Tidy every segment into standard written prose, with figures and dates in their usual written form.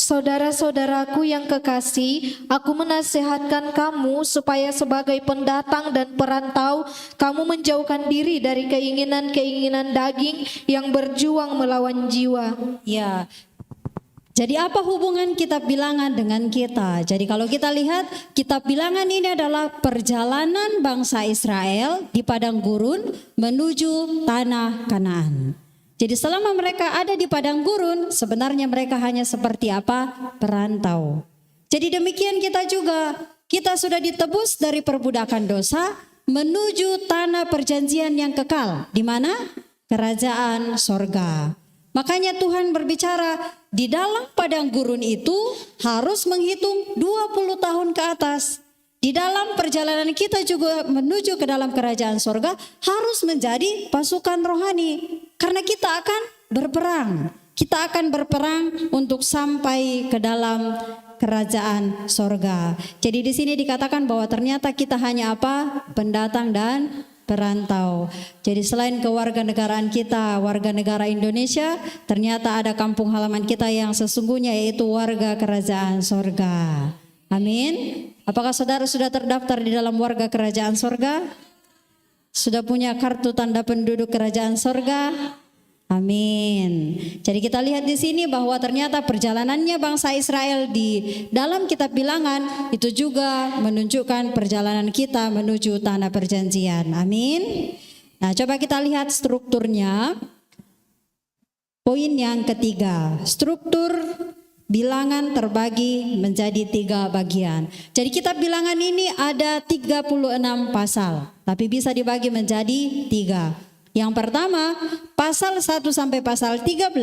Saudara-saudaraku yang kekasih, aku menasihatkan kamu supaya sebagai pendatang dan perantau, kamu menjauhkan diri dari keinginan-keinginan daging yang berjuang melawan jiwa. Ya, jadi apa hubungan kitab bilangan dengan kita? Jadi kalau kita lihat kitab bilangan ini adalah perjalanan bangsa Israel di padang gurun menuju tanah Kanaan. Jadi selama mereka ada di padang gurun, sebenarnya mereka hanya seperti apa? Perantau. Jadi demikian kita juga, kita sudah ditebus dari perbudakan dosa menuju tanah perjanjian yang kekal. Di mana? Kerajaan sorga. Makanya Tuhan berbicara di dalam padang gurun itu harus menghitung 20 tahun ke atas. Di dalam perjalanan kita juga menuju ke dalam kerajaan sorga harus menjadi pasukan rohani. Karena kita akan berperang. Kita akan berperang untuk sampai ke dalam kerajaan sorga. Jadi di sini dikatakan bahwa ternyata kita hanya apa? Pendatang dan perantau. Jadi selain kewarganegaraan kita, warga negara Indonesia, ternyata ada kampung halaman kita yang sesungguhnya yaitu warga kerajaan sorga. Amin. Apakah saudara sudah terdaftar di dalam warga kerajaan sorga? Sudah punya kartu tanda penduduk kerajaan sorga? Amin. Jadi kita lihat di sini bahwa ternyata perjalanannya bangsa Israel di dalam kitab bilangan itu juga menunjukkan perjalanan kita menuju tanah perjanjian. Amin. Nah, coba kita lihat strukturnya. Poin yang ketiga, struktur bilangan terbagi menjadi 3 bagian. Jadi kitab bilangan ini ada 36 pasal, tapi bisa dibagi menjadi 3. Yang pertama, pasal 1 sampai pasal 13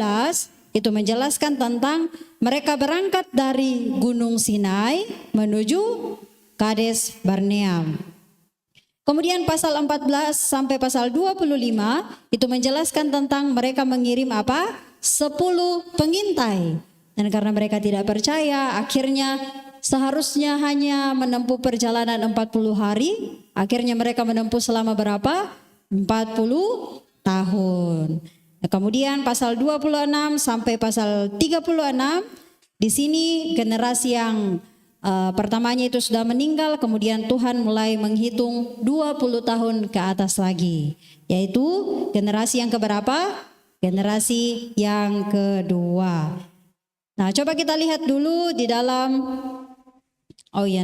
itu menjelaskan tentang mereka berangkat dari Gunung Sinai menuju Kades Barneam. Kemudian pasal 14 sampai pasal 25 itu menjelaskan tentang mereka mengirim apa? 10 pengintai. Dan karena mereka tidak percaya, akhirnya seharusnya hanya menempuh perjalanan 40 hari. Akhirnya mereka menempuh selama berapa? 40 tahun. Nah, kemudian pasal 26 sampai pasal 36, di sini generasi yang pertamanya itu sudah meninggal, kemudian Tuhan mulai menghitung 20 tahun ke atas lagi. Yaitu generasi yang keberapa? Generasi yang kedua. Nah, coba kita lihat dulu di dalam,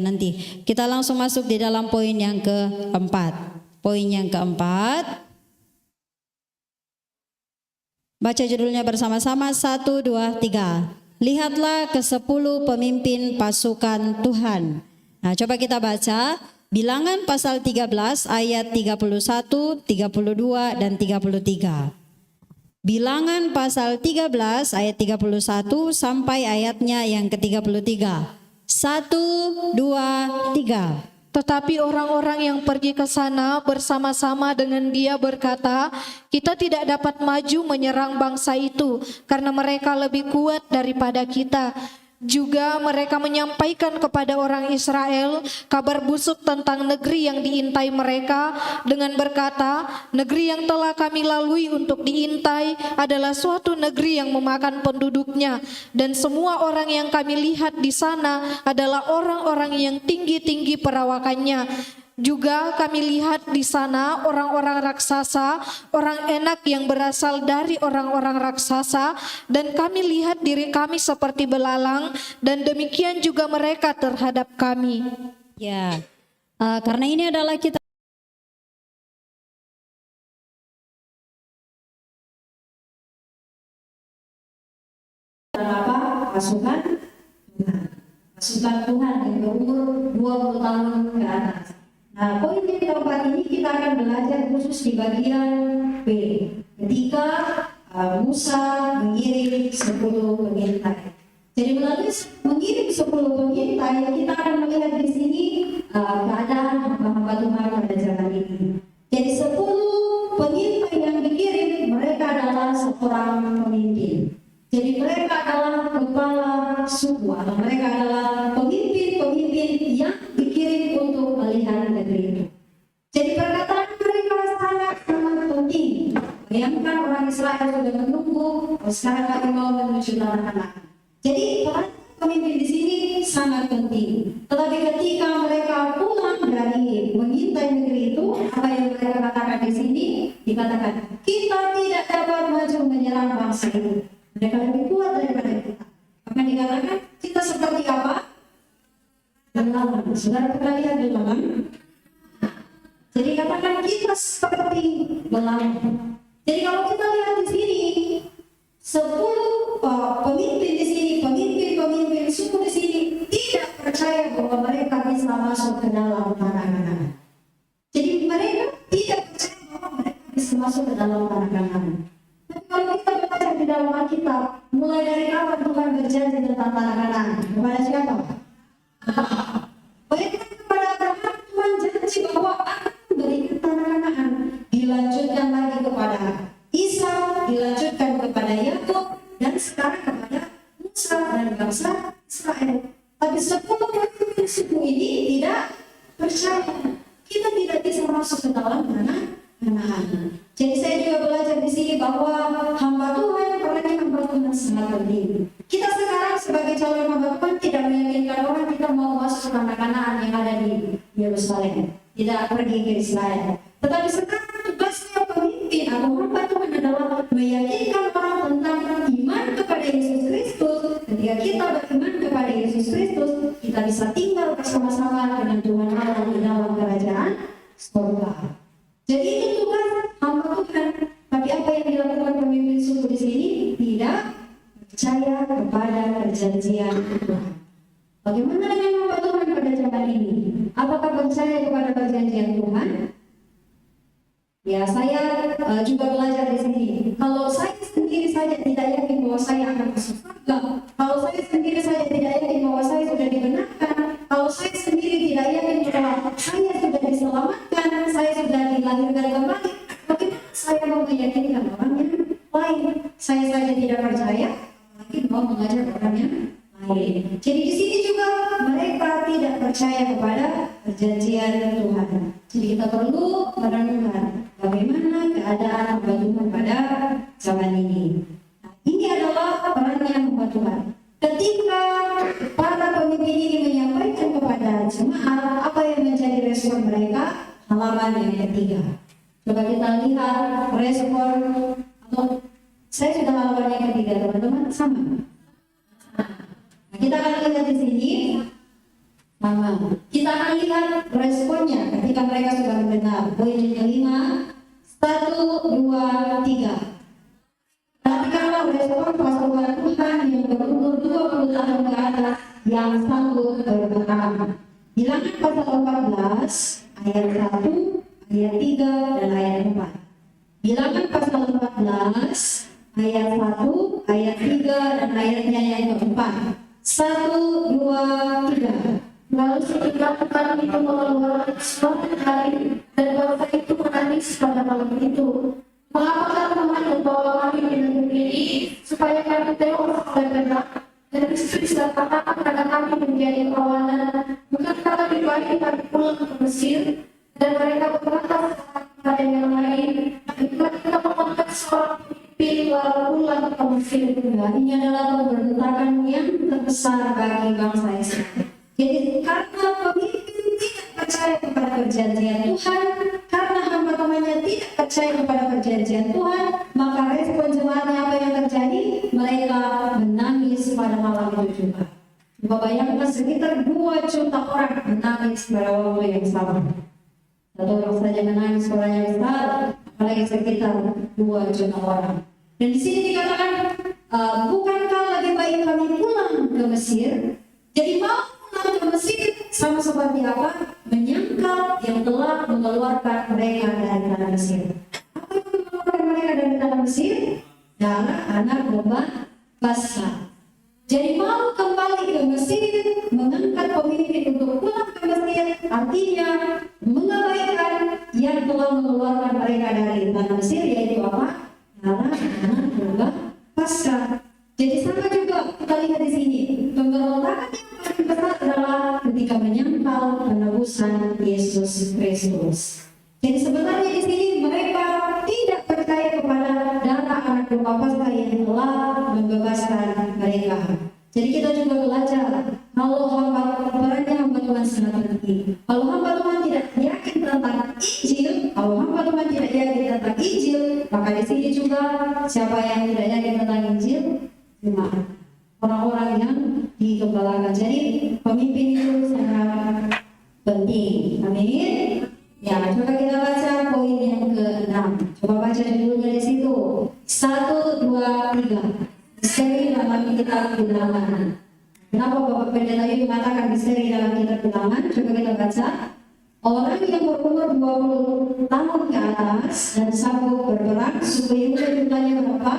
nanti kita langsung masuk di dalam poin yang keempat. Poin yang keempat, baca judulnya bersama-sama, 1, 2, 3. Lihatlah ke-10 pemimpin pasukan Tuhan. Nah, coba kita baca Bilangan pasal 13 ayat 31, 32 dan 33. Bilangan pasal 13 ayat 31 sampai ayatnya yang ke-33. 1, 2, 3. Tetapi orang-orang yang pergi ke sana bersama-sama dengan dia berkata, kita tidak dapat maju menyerang bangsa itu karena mereka lebih kuat daripada kita. Juga mereka menyampaikan kepada orang Israel kabar busuk tentang negeri yang diintai mereka dengan berkata, negeri yang telah kami lalui untuk diintai adalah suatu negeri yang memakan penduduknya, dan semua orang yang kami lihat di sana adalah orang-orang yang tinggi-tinggi perawakannya. Juga kami lihat di sana orang-orang raksasa, orang enak yang berasal dari orang-orang raksasa, dan kami lihat diri kami seperti belalang, dan demikian juga mereka terhadap kami. Ya, karena ini adalah kita pasukan Tuhan. Pasukan Tuhan yang berumur 20 tahun ke atas. Nah, poin yang keempat ini kita akan belajar khusus di bagian B. Ketika Musa mengirim 10 pengintai. Jadi melalui mengirim 10 pengintai, kita akan melihat di sini keadaan hamba-hamba Tuhan pada zaman ini. Jadi 10 pengintai yang dikirim, mereka adalah seorang pemimpin. Jadi mereka adalah kepala suku, atau mereka adalah pemimpin-pemimpin yang dikirim untuk melihat negeri itu. Jadi perkataan mereka sangat penting. Bayangkan orang Israel sudah menunggu, sekarang kami mau menuju tanah Kanaan. Jadi pemimpin di sini sangat penting. Tetapi ketika mereka pulang dari mengintai negeri itu, apa yang mereka katakan di sini? Dikatakan, kita tidak dapat maju menyerang bangsa itu. Mereka lebih kuat daripada kita. Maka dikatakan, kita seperti apa? Belalang. Saudara pernah lihat belalang? Jadi katakan kita seperti belalang. Jadi kalau kita lihat di sini, 10 pemimpin di sini, pemimpin suku di sini tidak percaya bahwa mereka bisa masuk ke dalam tanah Kanaan. Jadi mereka tidak percaya bahwa mereka bisa masuk ke dalam tanah Kanaan. Tapi kalau kita baca di dalam Alkitab, mulai dari kapan Tuhan berjanji tentang tanah Kanaan? Kepada siapa? Bahkan kepada Abraham Tuhan janji bahwa akan memberikan tanah Kanaan. Dilanjutkan lagi kepada Isa, dilanjutkan kepada Yakub, dan sekarang kepada Musa dan bangsa Israel. Tapi 10 pemimpin suku ini tidak percaya. Kita tidak bisa masuk ke dalam tanah Kanaan. Jadi saya juga belajar di sini bahwa hamba Tuhan, perannya hamba Tuhan sangat penting. Kita sekarang sebagai calon hamba Tuhan tidak meyakinkan orang kita mau masuk ke tanah Kanaan yang ada di Yerusalem, tidak pergi ke Israel. Tetapi sekarang tugasnya pemimpin atau hamba Tuhan adalah meyakinkan orang tentang iman kepada Yesus Kristus. Ketika kita beriman kepada Yesus Kristus, kita bisa tinggal bersama-sama dengan Tuhan Allah di dalam kerajaan surga. Jadi itu tugas hamba Tuhan. Tapi apa yang dilakukan pemimpin suku di sini? Tidak percaya kepada perjanjian Tuhan. Bagaimana dengan hamba Tuhan pada zaman ini? Apakah percaya kepada perjanjian Tuhan? Ya, saya juga belajar di sini. Kalau saya sendiri saja tidak yakin bahwa saya akan masuk surga, kalau saya sendiri saja tidak yakin bahwa saya sudah dibenarkan, kalau saya sendiri tidak yakin bahwa saya sudah diselamatkan, saya sudah dilahirkan kembali, bagaimana saya mau meyakinkan orang yang lain? Saya saja tidak percaya, lagi mau mengajar orang yang lain. Jadi di sini juga mereka tidak percaya kepada perjanjian Tuhan. Jadi kita perlu merenungkan bagaimana keadaan hamba Tuhan pada zaman ini. Nah, ini adalah perannya hamba Tuhan. Ketika para pemimpin ini menyampaikan kepada jemaat, apa yang menjadi respon mereka? Halaman yang ketiga. Coba kita lihat respon, atau saya sudah halaman yang ketiga, teman-teman, sama. Nah, kita akan lihat di sini. Kita akan lihat responnya ketika mereka sudah mendengar. Poin yang kelima, 1, 2, 3. Perhatikanlah respon pasukan Tuhan yang berumur 20 tahun ke atas yang sanggup berperang. Bilangan pasal 14 ayat 1, ayat 3 dan ayat 4. Bilangan pasal 14 ayat 1, ayat 3 dan ayatnya yang keempat. 1, 2, 3. Lalu seketika kami itu mengeluarkan suatu hari dan bangsa itu menangis pada malam itu. Mengapakah Tuhan membawa kami di negeri ini supaya kami tewas dan benar dan istri dan katakan pada kami menjadi tawanan? Bukankah lebih baik kami pulang ke Mesir? Dan mereka berkata kepada yang lain, "Marilah kita mengangkat seorang pemimpin lalu pulang ke Mesir." Ini adalah pemberontakan yang terbesar bagi bangsa Israel. Jadi karena pemimpin tidak percaya kepada perjanjian Tuhan, karena hamba Tuhannya tidak percaya kepada perjanjian Tuhan, maka respon jemaatnya apa yang terjadi? Mereka menangis pada malam itu juga. Coba bayangkan sekitar 2 juta orang menangis pada waktu yang sama. Satu orang saja menangis orang yang besar, apalagi sekitar 2 juta orang. Dan di sini dikatakan, bukankah lebih baik kami pulang ke Mesir? Jadi mau ke Mesir sama seperti apa? Menyangkal yang telah mengeluarkan mereka dari tanah Mesir. Apa yang mengeluarkan mereka dari tanah Mesir? Darah anak domba basah. Jadi mau kembali ke Mesir, mengangkat pemimpin untuk pulang ke Mesir, artinya mengabaikan yang telah mengeluarkan mereka dari tanah Mesir, yaitu apa? Darah anak domba basah. Jadi sama juga kita lihat di sini, pemberontakan yang paling besar adalah ketika menyangkal penebusan Yesus Kristus. Jadi sebenarnya di sini mereka tidak percaya kepada darah anak domba Paskah yang telah membebaskan mereka. Jadi kita juga juga belajar kalau perannya hamba Tuhan sangat penting. Kalau hamba Tuhan tidak yakin tentang Injil, kalau hamba Tuhan tidak yakin tentang Injil, maka di sini juga siapa yang tidak yakin tentang Injil, cuma orang-orang yang digembalakan. Jadi pemimpin itu sangat penting. Amin. Ya, coba kita baca poin yang ke-6. Coba baca dulunya di situ. 1, 2, 3. Misteri dalam kitab Bilangan. Kenapa Bapak Pendeta itu mengatakan misteri dalam kitab Bilangan? Coba kita baca. Orang yang berumur 20 tahun ke atas dan sanggup berperang, suku Yehuda jumlahnya berapa?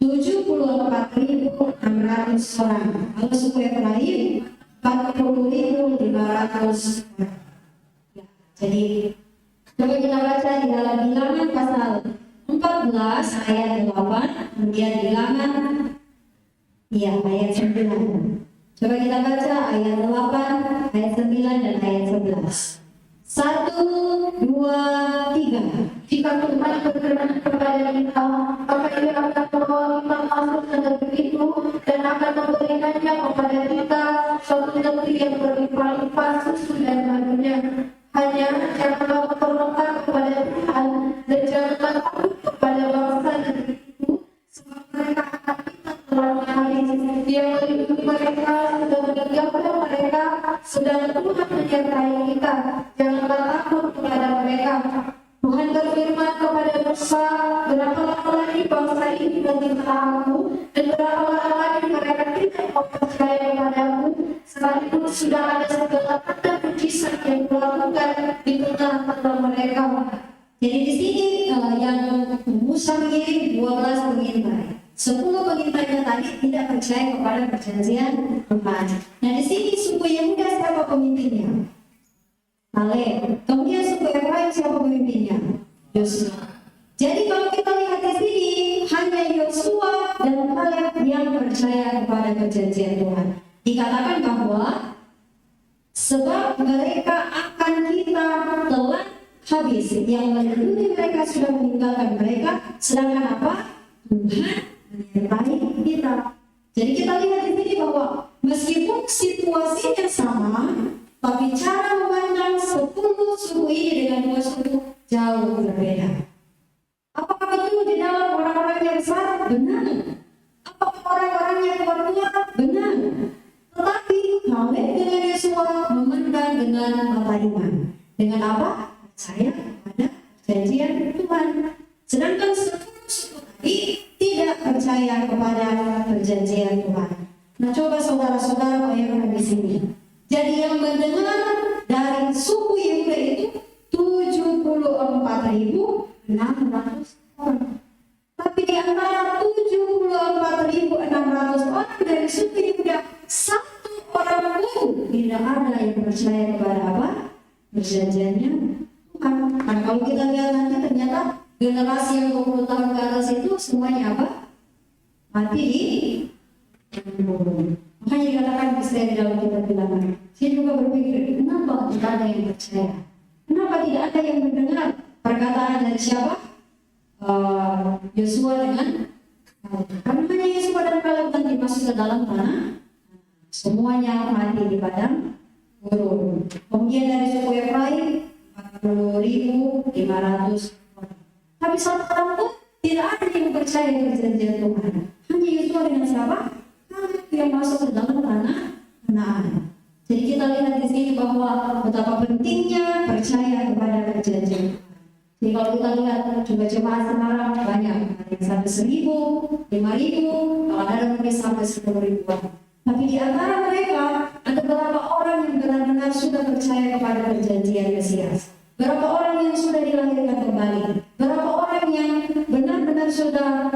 74.600 orang. Kalau suku Efraim 40.500 orang. Ya, jadi coba kita baca di dalam Bilangan pasal 14 ayat 8, kemudian Bilangan ayat 9. Coba kita baca ayat 8, ayat 9 dan ayat 11. 1, 2, 3. Jika Tuhan berkenan kepada kita, maka Ia akan membawa kita masuk ke negeri itu dan akan memberikannya kepada kita suatu negeri yang berlimpah-limpah susu dan madunya. Hanya janganlah memperlukan kepada Tuhan dan janganlah takut kepada bangsa negeri itu, sebab mereka akan kita telah habis. Dia melindungi mereka, sudah meninggalkan mereka, sedang Tuhan menyertai kita. Janganlah takut kepada mereka. Tuhan berfirman kepada Musa, berapa lama lagi bangsa ini menyembah aku, dan berapa lama lagi mereka tidak mau percaya kepadaku, sekalipun sudah ada segala tanda mujizat yang kulakukan di tengah-tengah mereka. Jadi di sini yang Musa mengirim 12 pengintai. 10 pengintainya tadi tidak percaya kepada perjanjian Tuhan. Nah di sini suku Yehuda siapa pemimpinnya? Kaleb. Kemudian suku Efraim siapa pemimpinnya? Yosua. Jadi kalau kita lihat di sini hanya Yosua dan Kaleb yang percaya kepada perjanjian Tuhan. Dikatakan bahwa sebab mereka akan kita telan habis, yang melindungi mereka sudah meninggalkan mereka, sedangkan apa? Tuhan menyertai kita. Jadi kita lihat di sini bahwa meskipun situasinya sama, tapi cara memandang 10 suku ini dengan 2 suku jauh berbeda. Apakah betul di dalam orang-orang yang besar? Benar. Apakah orang-orang yang tua? Benar. Tetapi Kaleb dengan Yosua memandang dengan mata iman. Dengan apa? Percaya kepada perjanjian Tuhan. Sedangkan 10 suku tadi tidak percaya kepada perjanjian Tuhan. Nah, coba saudara-saudara bayangkan di sini. Jadi yang mendengar dari suku Yehuda itu 74.600 orang. Tapi di antara 74.600 orang dari suku Yehuda, 1 orang pun tidak ada yang percaya kepada apa? Perjanjiannya Tuhan. Nah, kalau kita lihat nanti ternyata generasi yang 20 tahun ke atas itu semuanya apa? Mati di gunung. Makanya dikatakan misteri dalam kitab Bilangan. Saya juga berpikir, kenapa tidak ada yang percaya? Kenapa tidak ada yang mendengar perkataan dari siapa? Yosua dengan Kaleb. Karena hanya Yosua dan Kaleb nanti masuk ke dalam tanah, semuanya mati di padang gurun. Kemudian dari suku Efraim 40.500 orang. Tapi 1 orang pun tidak ada yang percaya perjanjian Tuhan. Hanya Yosua dengan siapa? Kaleb yang masuk ke dalam tanah Kanaan. Jadi kita lihat di sini bahwa betapa pentingnya percaya kepada perjanjian Tuhan. Jadi kalau kita lihat juga jemaat sekarang banyak, yang sampai 1.000, 5.000, kalau ada mungkin sampai 10.000. Tapi di antara mereka ada beberapa orang yang benar-benar sudah percaya kepada perjanjian Mesias. Berapa orang yang sudah dilahirkan kembali? Berapa orang yang benar-benar sudah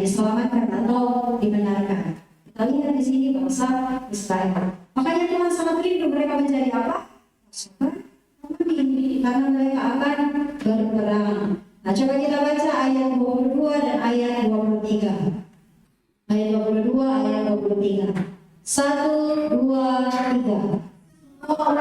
diselamatkan atau dibenarkan? Kita lihat di sini bangsa Israel. Makanya Tuhan sangat rindu mereka menjadi apa? Pasukan ini, karena mereka akan berperang. Nah, coba kita baca ayat 22 dan ayat 23. Ayat 22, ayat 23. 1, 2, 3.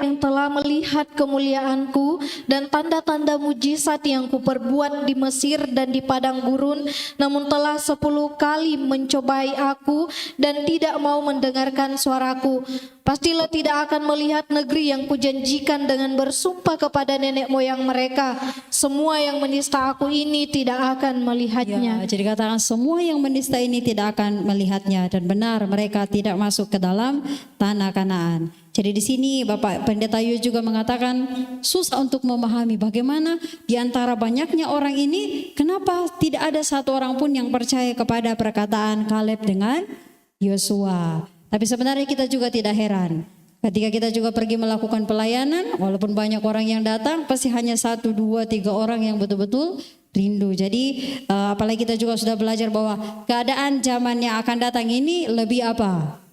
yang telah melihat kemuliaanku dan tanda-tanda mujizat yang kuperbuat di Mesir dan di padang gurun, namun telah 10 kali mencobai aku dan tidak mau mendengarkan suaraku. Pastilah tidak akan melihat negeri yang kujanjikan dengan bersumpah kepada nenek moyang mereka. Semua yang menista aku ini tidak akan melihatnya. Ya, jadi katakan semua yang menista ini tidak akan melihatnya, dan benar mereka tidak masuk ke dalam tanah Kanaan. Jadi di sini Bapak Pendeta Yu juga mengatakan susah untuk memahami bagaimana di antara banyaknya orang ini kenapa tidak ada satu orang pun yang percaya kepada perkataan Kaleb dengan Yosua. Tapi sebenarnya kita juga tidak heran. Ketika kita juga pergi melakukan pelayanan, walaupun banyak orang yang datang, pasti hanya 1, 2, 3 orang yang betul-betul rindu. Jadi apalagi kita juga sudah belajar bahwa keadaan zaman yang akan datang ini lebih apa?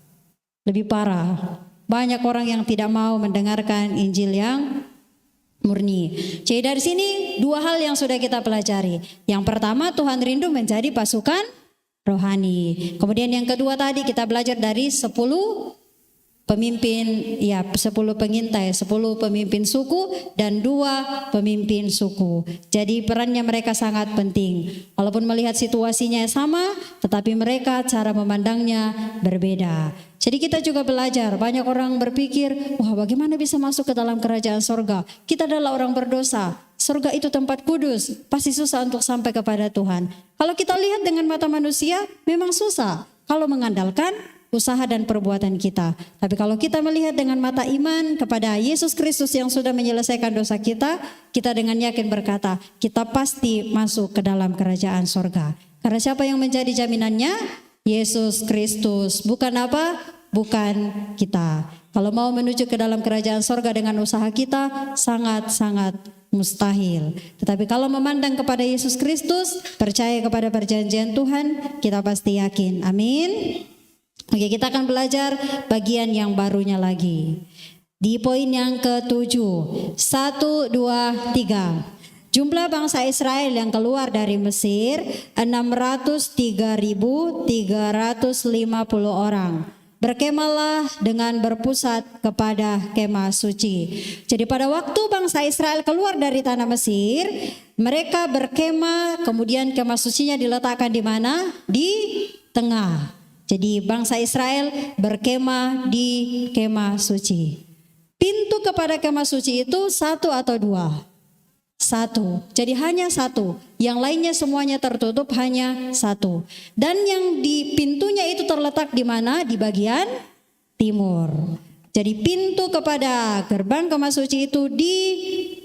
Lebih parah. Banyak orang yang tidak mau mendengarkan Injil yang murni. Jadi dari sini 2 hal yang sudah kita pelajari. Yang pertama, Tuhan rindu menjadi pasukan rohani. Kemudian yang kedua tadi kita belajar dari 10 pemimpin, ya 10 pengintai, 10 pemimpin suku dan 2 pemimpin suku. Jadi perannya mereka sangat penting. Walaupun melihat situasinya sama, tetapi mereka cara memandangnya berbeda. Jadi kita juga belajar, banyak orang berpikir, wah bagaimana bisa masuk ke dalam kerajaan sorga? Kita adalah orang berdosa. Surga itu tempat kudus, pasti susah untuk sampai kepada Tuhan. Kalau kita lihat dengan mata manusia, memang susah. Kalau mengandalkan usaha dan perbuatan kita. Tapi kalau kita melihat dengan mata iman kepada Yesus Kristus yang sudah menyelesaikan dosa kita, kita dengan yakin berkata, kita pasti masuk ke dalam kerajaan sorga. Karena siapa yang menjadi jaminannya? Yesus Kristus. Bukan apa? Bukan kita. Kalau mau menuju ke dalam kerajaan sorga dengan usaha kita, sangat-sangat mustahil. Tetapi kalau memandang kepada Yesus Kristus, percaya kepada perjanjian Tuhan, kita pasti yakin. Amin. Oke, kita akan belajar bagian yang barunya lagi. Di poin yang ke-7, 1, 2, 3. Jumlah bangsa Israel yang keluar dari Mesir 603.350 orang. Berkemalah dengan berpusat kepada kemah suci. Jadi pada waktu bangsa Israel keluar dari tanah Mesir, mereka berkemah, kemudian kemah sucinya diletakkan di mana? Di tengah. Jadi bangsa Israel berkemah di kemah suci. Pintu kepada kemah suci itu 1 atau 2? 1. Jadi hanya 1. Yang lainnya semuanya tertutup, hanya 1. Dan yang di pintunya itu terletak di mana? Di bagian timur. Jadi pintu kepada gerbang kemah suci itu di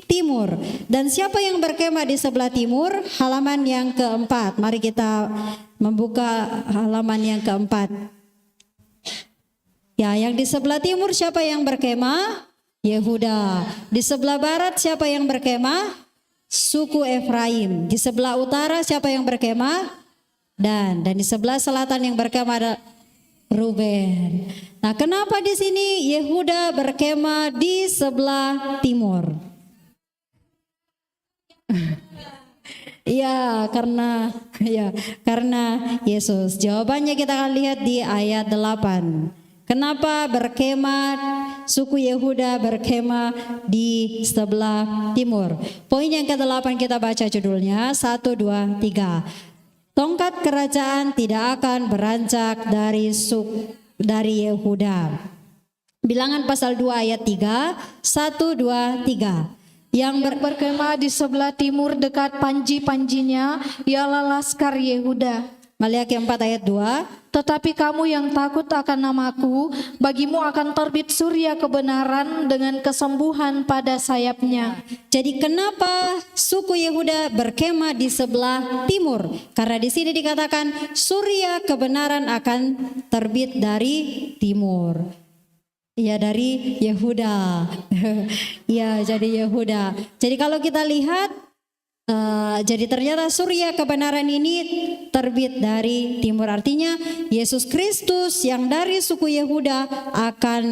timur. Dan siapa yang berkemah di sebelah timur? Halaman yang ke-4. Mari kita membuka halaman yang ke-4. Ya, yang di sebelah timur siapa yang berkemah? Yehuda. Di sebelah barat siapa yang berkemah? Suku Efraim. Di sebelah utara siapa yang berkemah? Dan di sebelah selatan yang berkemah ada Ruben. Nah, kenapa di sini Yehuda berkemah di sebelah timur? karena Yesus. Jawabannya kita akan lihat di ayat 8. Kenapa berkemah suku Yehuda berkemah di sebelah timur? Poin yang ke-8 kita baca judulnya 1, 2, 3. Tongkat kerajaan tidak akan beranjak dari Yehuda. Bilangan pasal 2 ayat 3, 1, 2, 3. Yang berkemah di sebelah timur dekat panji-panjinya ialah laskar Yehuda. Maliaki 4 ayat 2. Tetapi kamu yang takut akan namaku, bagimu akan terbit surya kebenaran dengan kesembuhan pada sayapnya. Jadi kenapa suku Yehuda berkemah di sebelah timur? Karena di sini dikatakan surya kebenaran akan terbit dari timur. Ya, dari Yehuda. Ya, jadi Yehuda. Jadi kalau kita lihat, jadi ternyata surya kebenaran ini terbit dari timur. Artinya Yesus Kristus yang dari suku Yehuda akan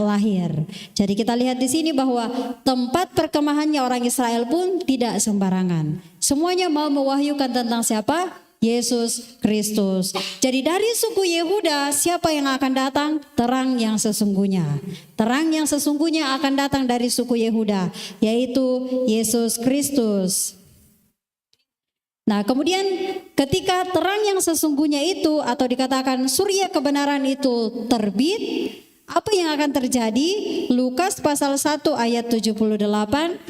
lahir. Jadi kita lihat di sini bahwa tempat perkemahannya orang Israel pun tidak sembarangan. Semuanya mau mewahyukan tentang siapa? Yesus Kristus. Jadi dari suku Yehuda siapa yang akan datang? Terang yang sesungguhnya. Terang yang sesungguhnya akan datang dari suku Yehuda, yaitu Yesus Kristus. Nah, kemudian ketika terang yang sesungguhnya itu, atau dikatakan surya kebenaran itu terbit, apa yang akan terjadi? Lukas pasal 1 ayat 78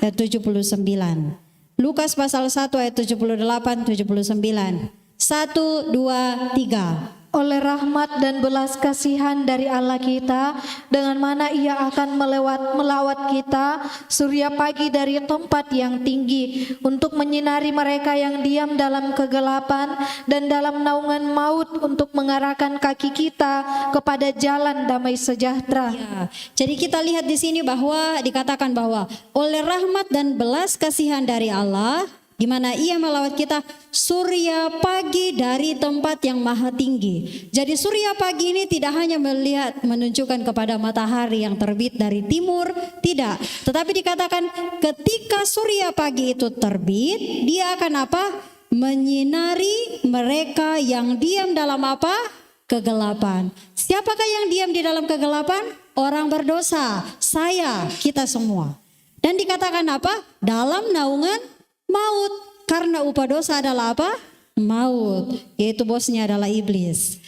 dan 79. Lukas pasal 1 ayat 78 79. 1, 2, 3. Oleh rahmat dan belas kasihan dari Allah kita, dengan mana Ia akan melawat kita surya pagi dari tempat yang tinggi, untuk menyinari mereka yang diam dalam kegelapan dan dalam naungan maut, untuk mengarahkan kaki kita kepada jalan damai sejahtera. Ya, jadi kita lihat di sini bahwa dikatakan bahwa oleh rahmat dan belas kasihan dari Allah, di mana Ia melawat kita surya pagi dari tempat yang maha tinggi. Jadi surya pagi ini tidak hanya menunjukkan kepada matahari yang terbit dari timur, tidak. Tetapi dikatakan ketika surya pagi itu terbit, dia akan apa? Menyinari mereka yang diam dalam apa? Kegelapan. Siapakah yang diam di dalam kegelapan? Orang berdosa, saya, kita semua. Dan dikatakan apa? Dalam naungan maut, karena upah dosa adalah apa? Maut, yaitu bosnya adalah iblis.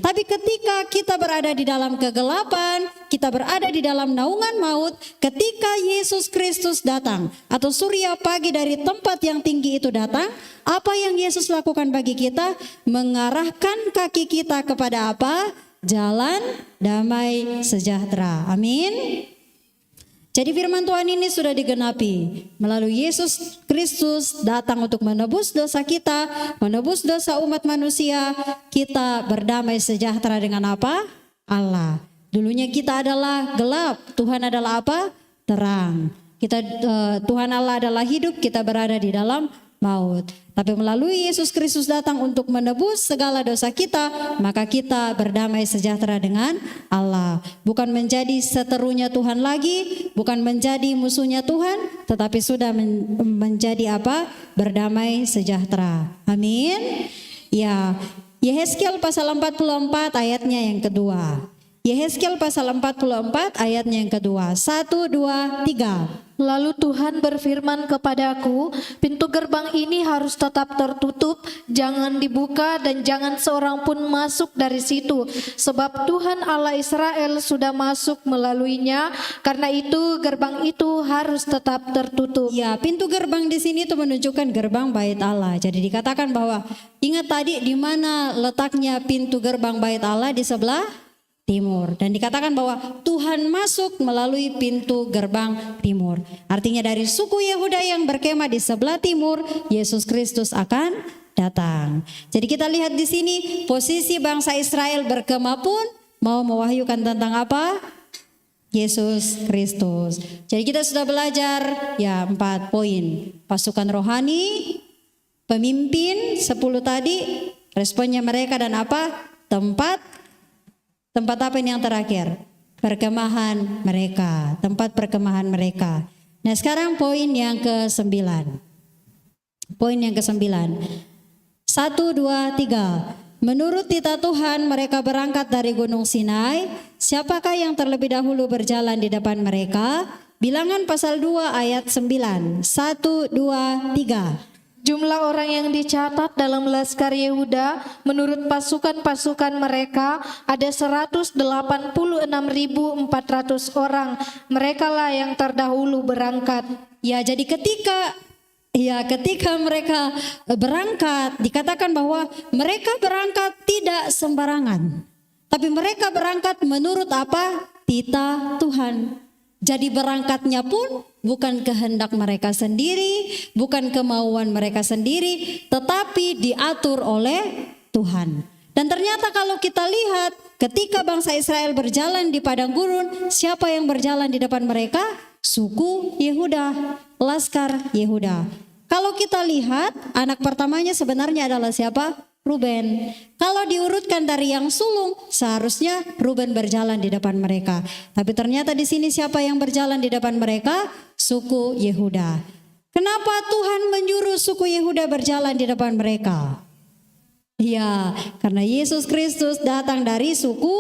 Tapi ketika kita berada di dalam kegelapan, kita berada di dalam naungan maut, ketika Yesus Kristus datang atau surya pagi dari tempat yang tinggi itu datang, apa yang Yesus lakukan bagi kita? Mengarahkan kaki kita kepada apa? Jalan damai sejahtera. Amin. Jadi firman Tuhan ini sudah digenapi melalui Yesus Kristus datang untuk menebus dosa kita, menebus dosa umat manusia. Kita berdamai sejahtera dengan apa? Allah. Dulunya kita adalah gelap, Tuhan adalah apa? Terang. Tuhan Allah adalah hidup, kita berada di dalam maut. Tapi melalui Yesus Kristus datang untuk menebus segala dosa kita, maka kita berdamai sejahtera dengan Allah. Bukan menjadi seterunya Tuhan lagi, bukan menjadi musuhnya Tuhan, tetapi sudah menjadi apa? Berdamai sejahtera. Amin. Ya, Yehezkiel pasal 44 ayatnya yang kedua. Yehezkiel pasal 44 ayatnya yang kedua. 1, 2, 3. Lalu Tuhan berfirman kepadaku, pintu gerbang ini harus tetap tertutup, jangan dibuka dan jangan seorang pun masuk dari situ, sebab Tuhan Allah Israel sudah masuk melaluinya. Karena itu gerbang itu harus tetap tertutup. Ya, pintu gerbang di sini itu menunjukkan gerbang bait Allah. Jadi dikatakan bahwa ingat tadi di mana letaknya pintu gerbang bait Allah? Di sebelah timur. Dan dikatakan bahwa Tuhan masuk melalui pintu gerbang timur. Artinya dari suku Yehuda yang berkemah di sebelah timur, Yesus Kristus akan datang. Jadi kita lihat di sini posisi bangsa Israel berkemah pun mau mewahyukan tentang apa? Yesus Kristus. Jadi kita sudah belajar ya 4 poin. Pasukan rohani, pemimpin 10 tadi, responnya mereka, dan apa? Tempat apa ini yang terakhir? Perkemahan mereka, tempat perkemahan mereka. Nah sekarang poin yang ke-9. Poin yang ke-9. 1, 2, 3. Menurut titah Tuhan mereka berangkat dari Gunung Sinai. Siapakah yang terlebih dahulu berjalan di depan mereka? Bilangan pasal 2 ayat 9. 1, 2, 3. Jumlah orang yang dicatat dalam Laskar Yehuda menurut pasukan-pasukan mereka ada 186.400 orang. Merekalah yang terdahulu berangkat. Ya, jadi ketika mereka berangkat, dikatakan bahwa mereka berangkat tidak sembarangan. Tapi mereka berangkat menurut apa? Titah Tuhan. Jadi berangkatnya pun bukan kehendak mereka sendiri, bukan kemauan mereka sendiri, tetapi diatur oleh Tuhan. Dan ternyata kalau kita lihat ketika bangsa Israel berjalan di padang gurun, siapa yang berjalan di depan mereka? Suku Yehuda, Laskar Yehuda. Kalau kita lihat anak pertamanya sebenarnya adalah siapa? Ruben. Kalau diurutkan dari yang sulung, seharusnya Ruben berjalan di depan mereka. Tapi ternyata di sini siapa yang berjalan di depan mereka? Suku Yehuda. Kenapa Tuhan menyuruh suku Yehuda berjalan di depan mereka? Iya, karena Yesus Kristus datang dari suku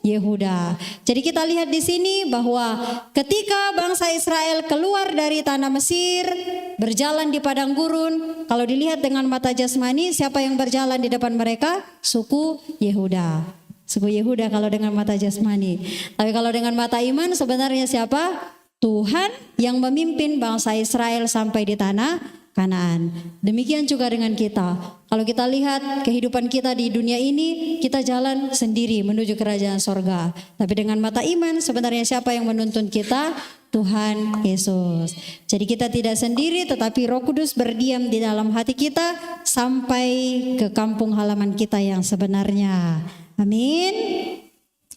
Yehuda. Jadi kita lihat di sini bahwa ketika bangsa Israel keluar dari tanah Mesir, berjalan di padang gurun, kalau dilihat dengan mata jasmani, siapa yang berjalan di depan mereka? Suku Yehuda. Suku Yehuda kalau dengan mata jasmani. Tapi kalau dengan mata iman sebenarnya siapa? Tuhan yang memimpin bangsa Israel sampai di tanah Kanaan. Demikian juga dengan kita. Kalau kita lihat kehidupan kita di dunia ini, kita jalan sendiri menuju kerajaan sorga. Tapi dengan mata iman sebenarnya siapa yang menuntun kita? Tuhan Yesus. Jadi kita tidak sendiri, tetapi Roh Kudus berdiam di dalam hati kita sampai ke kampung halaman kita yang sebenarnya. Amin.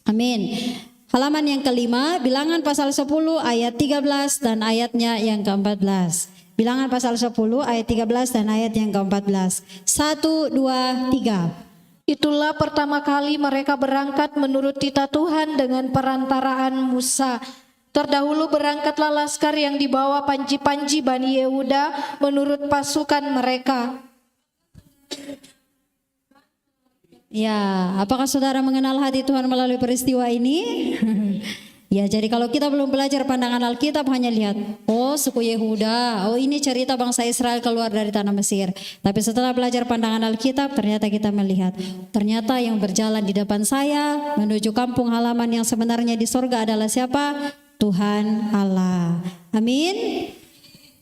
Amin. Halaman yang kelima, Bilangan pasal 10 ayat 13 dan ayatnya yang ke-14. Bilangan pasal 10 ayat 13 dan ayat yang ke-14. 1, 2, 3. Itulah pertama kali mereka berangkat menurut titah Tuhan dengan perantaraan Musa. Terdahulu berangkatlah laskar yang dibawa panji-panji Bani Yehuda menurut pasukan mereka. Ya, apakah saudara mengenal hati Tuhan melalui peristiwa ini? Ya, jadi kalau kita belum belajar pandangan Alkitab hanya lihat, oh suku Yehuda, oh ini cerita bangsa Israel keluar dari tanah Mesir. Tapi setelah belajar pandangan Alkitab, ternyata kita melihat, ternyata yang berjalan di depan saya menuju kampung halaman yang sebenarnya di sorga adalah siapa? Tuhan Allah. Amin.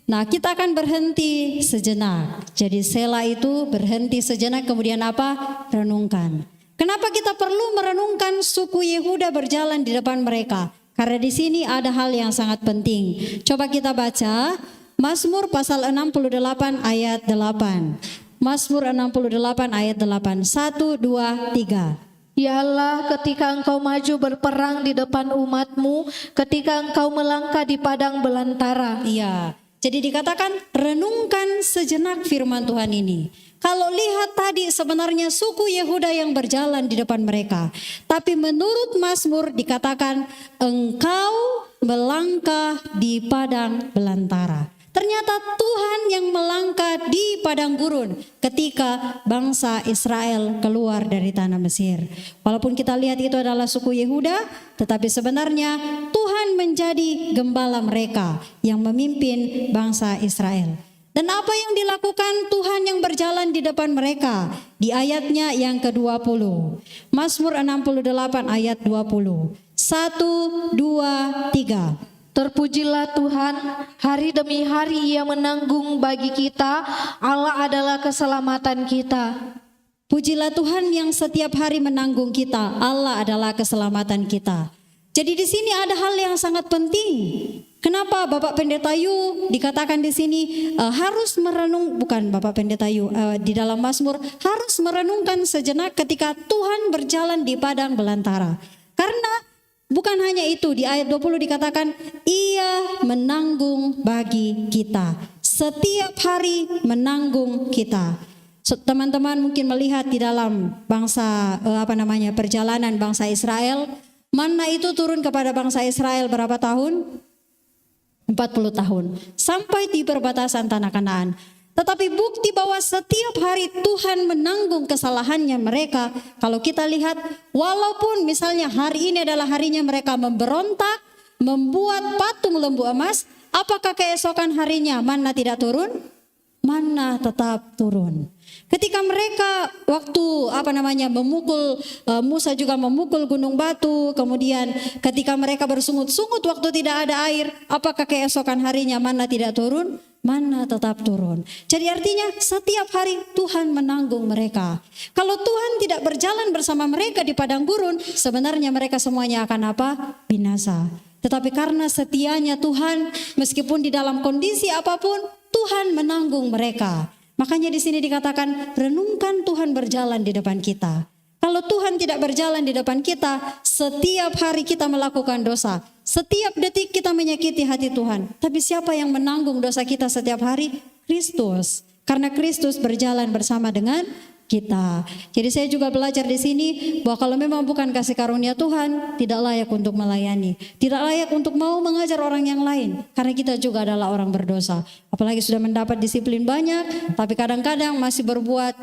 Nah, kita akan berhenti sejenak. Jadi sela itu berhenti sejenak, kemudian apa? Renungkan. Kenapa kita perlu merenungkan suku Yehuda berjalan di depan mereka? Karena di sini ada hal yang sangat penting. Coba kita baca Mazmur pasal 68 ayat 8. Mazmur 68 ayat 8. 1, 2, 3. Ya Allah, ketika Engkau maju berperang di depan umat-Mu, ketika Engkau melangkah di padang belantara. Iya. Jadi dikatakan renungkan sejenak firman Tuhan ini. Kalau lihat tadi sebenarnya suku Yehuda yang berjalan di depan mereka. Tapi menurut Mazmur dikatakan engkau melangkah di padang belantara. Ternyata Tuhan yang melangkah di padang gurun ketika bangsa Israel keluar dari tanah Mesir. Walaupun kita lihat itu adalah suku Yehuda, tetapi sebenarnya Tuhan menjadi gembala mereka yang memimpin bangsa Israel. Dan apa yang dilakukan Tuhan yang berjalan di depan mereka? Di ayatnya yang ke-20. Mazmur 68 ayat 20. 1, 2, 3. Terpujilah Tuhan, hari demi hari Ia menanggung bagi kita, Allah adalah keselamatan kita. Pujilah Tuhan yang setiap hari menanggung kita, Allah adalah keselamatan kita. Jadi di sini ada hal yang sangat penting. Kenapa Bapak Pendeta Yu dikatakan di sini harus merenung, bukan Bapak Pendeta Yu, di dalam Mazmur harus merenungkan sejenak ketika Tuhan berjalan di padang belantara. Karena bukan hanya itu, di ayat 20 dikatakan Ia menanggung bagi kita. Setiap hari menanggung kita. Teman-teman mungkin melihat di dalam bangsa perjalanan bangsa Israel, manna itu turun kepada bangsa Israel berapa tahun? 40 tahun. Sampai di perbatasan tanah Kanaan. Tetapi bukti bahwa setiap hari Tuhan menanggung kesalahannya mereka. Kalau kita lihat, walaupun misalnya hari ini adalah harinya mereka memberontak, membuat patung lembu emas, apakah keesokan harinya manna tidak turun? Manna tetap turun. Ketika mereka waktu memukul, Musa juga memukul gunung batu, kemudian ketika mereka bersungut-sungut waktu tidak ada air, apakah keesokan harinya manna tidak turun? Manna tetap turun. Jadi artinya setiap hari Tuhan menanggung mereka. Kalau Tuhan tidak berjalan bersama mereka di padang gurun, sebenarnya mereka semuanya akan apa? Binasa. Tetapi karena setianya Tuhan, meskipun di dalam kondisi apapun, Tuhan menanggung mereka. Makanya di sini dikatakan renungkan Tuhan berjalan di depan kita. Kalau Tuhan tidak berjalan di depan kita, setiap hari kita melakukan dosa. Setiap detik kita menyakiti hati Tuhan. Tapi siapa yang menanggung dosa kita setiap hari? Kristus. Karena Kristus berjalan bersama dengan kita. Jadi saya juga belajar di sini bahwa kalau memang bukan kasih karunia Tuhan, tidak layak untuk melayani, tidak layak untuk mau mengajar orang yang lain, karena kita juga adalah orang berdosa. Apalagi sudah mendapat disiplin banyak, tapi kadang-kadang masih berbuat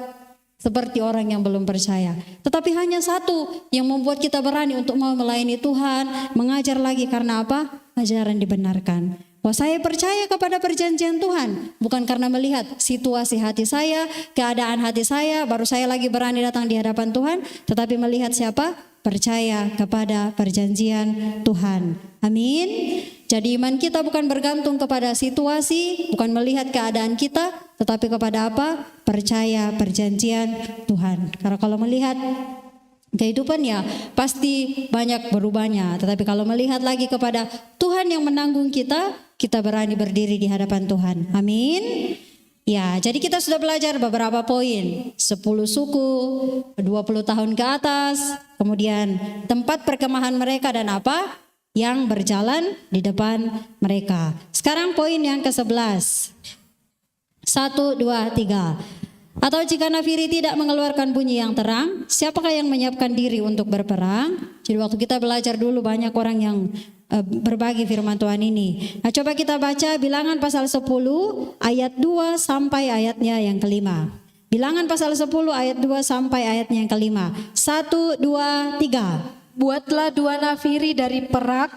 seperti orang yang belum percaya. Tetapi hanya satu yang membuat kita berani untuk mau melayani Tuhan, mengajar lagi. Karena apa? Ajaran dibenarkan. Bahwa saya percaya kepada perjanjian Tuhan, bukan karena melihat situasi hati saya, keadaan hati saya, baru saya lagi berani datang di hadapan Tuhan, tetapi melihat siapa? Percaya kepada perjanjian Tuhan. Amin. Jadi iman kita bukan bergantung kepada situasi, bukan melihat keadaan kita, tetapi kepada apa? Percaya perjanjian Tuhan. Karena kalau melihat kehidupan ya pasti banyak berubahnya. Tetapi kalau melihat lagi kepada Tuhan yang menanggung kita, kita berani berdiri di hadapan Tuhan. Amin. Ya, jadi kita sudah belajar beberapa poin. 10 suku, 20 tahun ke atas, kemudian tempat perkemahan mereka dan apa? Yang berjalan di depan mereka. Sekarang poin yang ke-11. 1, 2, 3. Atau jika nafiri tidak mengeluarkan bunyi yang terang, siapakah yang menyiapkan diri untuk berperang? Jadi waktu kita belajar dulu banyak orang yang berbagi firman Tuhan ini. Nah, coba kita baca Bilangan pasal 10 ayat 2 sampai ayatnya yang kelima. Bilangan pasal 10 ayat 2 sampai ayatnya yang kelima. 1, 2, 3. Buatlah 2 nafiri dari perak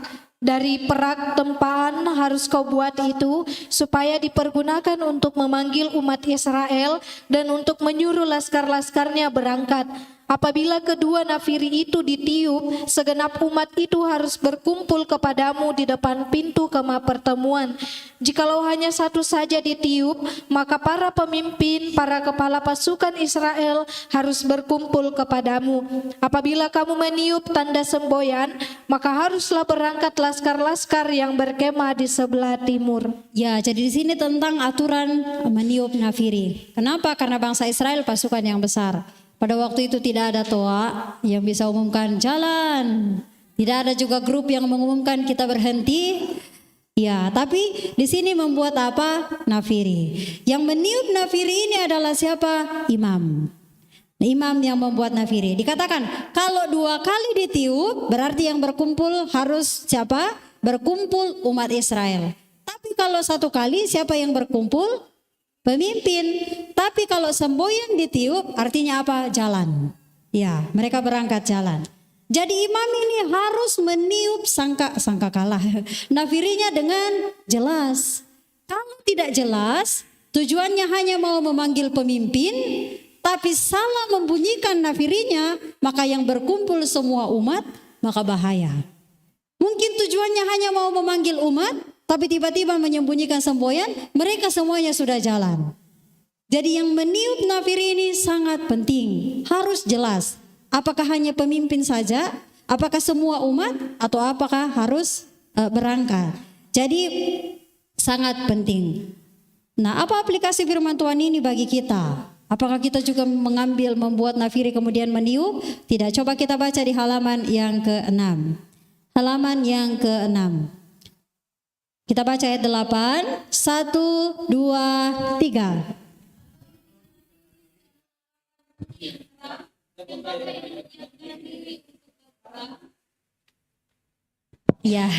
tempaan harus kau buat itu, supaya dipergunakan untuk memanggil umat Israel dan untuk menyuruh laskar-laskarnya berangkat. Apabila kedua nafiri itu ditiup, segenap umat itu harus berkumpul kepadamu di depan pintu kemah pertemuan. Jikalau hanya satu saja ditiup, maka para pemimpin, para kepala pasukan Israel harus berkumpul kepadamu. Apabila kamu meniup tanda semboyan, maka haruslah berangkat laskar-laskar yang berkemah di sebelah timur. Ya, jadi di sini tentang aturan meniup nafiri. Kenapa? Karena bangsa Israel pasukan yang besar. Pada waktu itu tidak ada toa yang bisa umumkan jalan. Tidak ada juga grup yang mengumumkan kita berhenti. Ya, tapi di sini membuat apa? Nafiri. Yang meniup nafiri ini adalah siapa? Imam. Imam yang membuat nafiri. Dikatakan kalau 2 kali ditiup berarti yang berkumpul harus siapa? Berkumpul umat Israel. Tapi kalau 1 kali siapa yang berkumpul? Pemimpin. Tapi kalau semboyan ditiup artinya apa? Jalan. Ya, mereka berangkat jalan. Jadi imam ini harus meniup sangkakala nafirinya dengan jelas. Kalau tidak jelas, tujuannya hanya mau memanggil pemimpin, tapi salah membunyikan nafirinya, maka yang berkumpul semua umat, maka bahaya. Mungkin tujuannya hanya mau memanggil umat, tapi tiba-tiba menyembunyikan semboyan, mereka semuanya sudah jalan. Jadi yang meniup nafiri ini sangat penting, harus jelas. Apakah hanya pemimpin saja, apakah semua umat, atau apakah harus berangkat. Jadi sangat penting. Nah, apa aplikasi firman Tuhan ini bagi kita? Apakah kita juga membuat nafiri kemudian meniup? Tidak, coba kita baca di halaman yang ke-6. Halaman yang ke-6. Kita baca ayat 8, 1, 2, 3. Ya,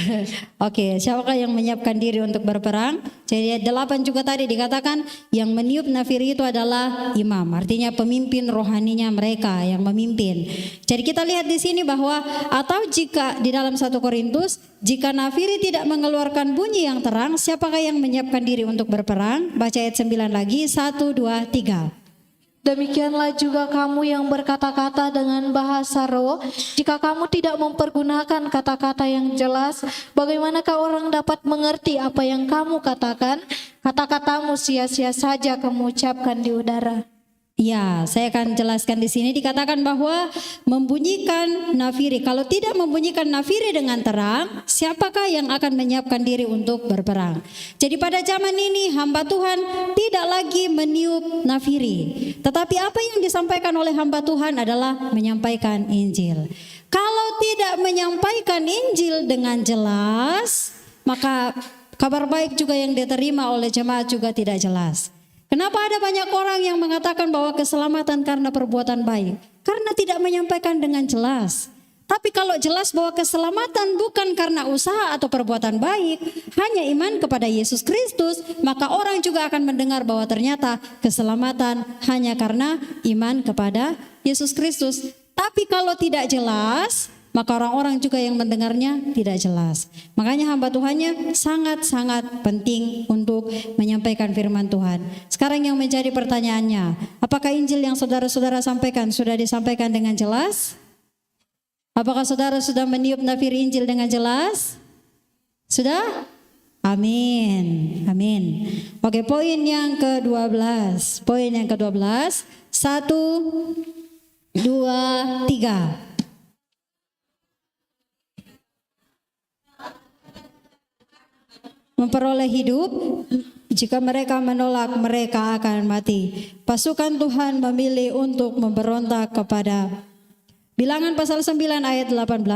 oke. Siapakah yang menyiapkan diri untuk berperang? Jadi 8 juga tadi dikatakan yang meniup nafiri itu adalah imam, artinya pemimpin rohaninya mereka yang memimpin. Jadi kita lihat di sini bahwa atau jika di dalam 1 Korintus, jika nafiri tidak mengeluarkan bunyi yang terang, siapakah yang menyiapkan diri untuk berperang? Baca ayat 9 lagi, 1, 2, 3. Demikianlah juga kamu yang berkata-kata dengan bahasa roh, jika kamu tidak mempergunakan kata-kata yang jelas, bagaimanakah orang dapat mengerti apa yang kamu katakan? Kata-katamu sia-sia saja kamu ucapkan di udara. Ya, saya akan jelaskan di sini dikatakan bahwa membunyikan nafiri. Kalau tidak membunyikan nafiri dengan terang, siapakah yang akan menyiapkan diri untuk berperang? Jadi pada zaman ini hamba Tuhan tidak lagi meniup nafiri. Tetapi apa yang disampaikan oleh hamba Tuhan adalah menyampaikan Injil. Kalau tidak menyampaikan Injil dengan jelas, maka kabar baik juga yang diterima oleh jemaat juga tidak jelas. Kenapa ada banyak orang yang mengatakan bahwa keselamatan karena perbuatan baik? Karena tidak menyampaikan dengan jelas. Tapi kalau jelas bahwa keselamatan bukan karena usaha atau perbuatan baik, hanya iman kepada Yesus Kristus, maka orang juga akan mendengar bahwa ternyata keselamatan hanya karena iman kepada Yesus Kristus. Tapi kalau tidak jelas, maka orang-orang juga yang mendengarnya tidak jelas. Makanya hamba Tuhannya sangat-sangat penting untuk menyampaikan firman Tuhan. Sekarang yang menjadi pertanyaannya, apakah Injil yang saudara-saudara sampaikan sudah disampaikan dengan jelas? Apakah saudara sudah meniup nafir Injil dengan jelas? Sudah? Amin. Amin. Oke, poin yang ke-12. Poin yang ke-12. 1, 2, 3. Memperoleh hidup, jika mereka menolak, mereka akan mati. Pasukan Tuhan memilih untuk memberontak kepada Bilangan pasal 9 ayat 18,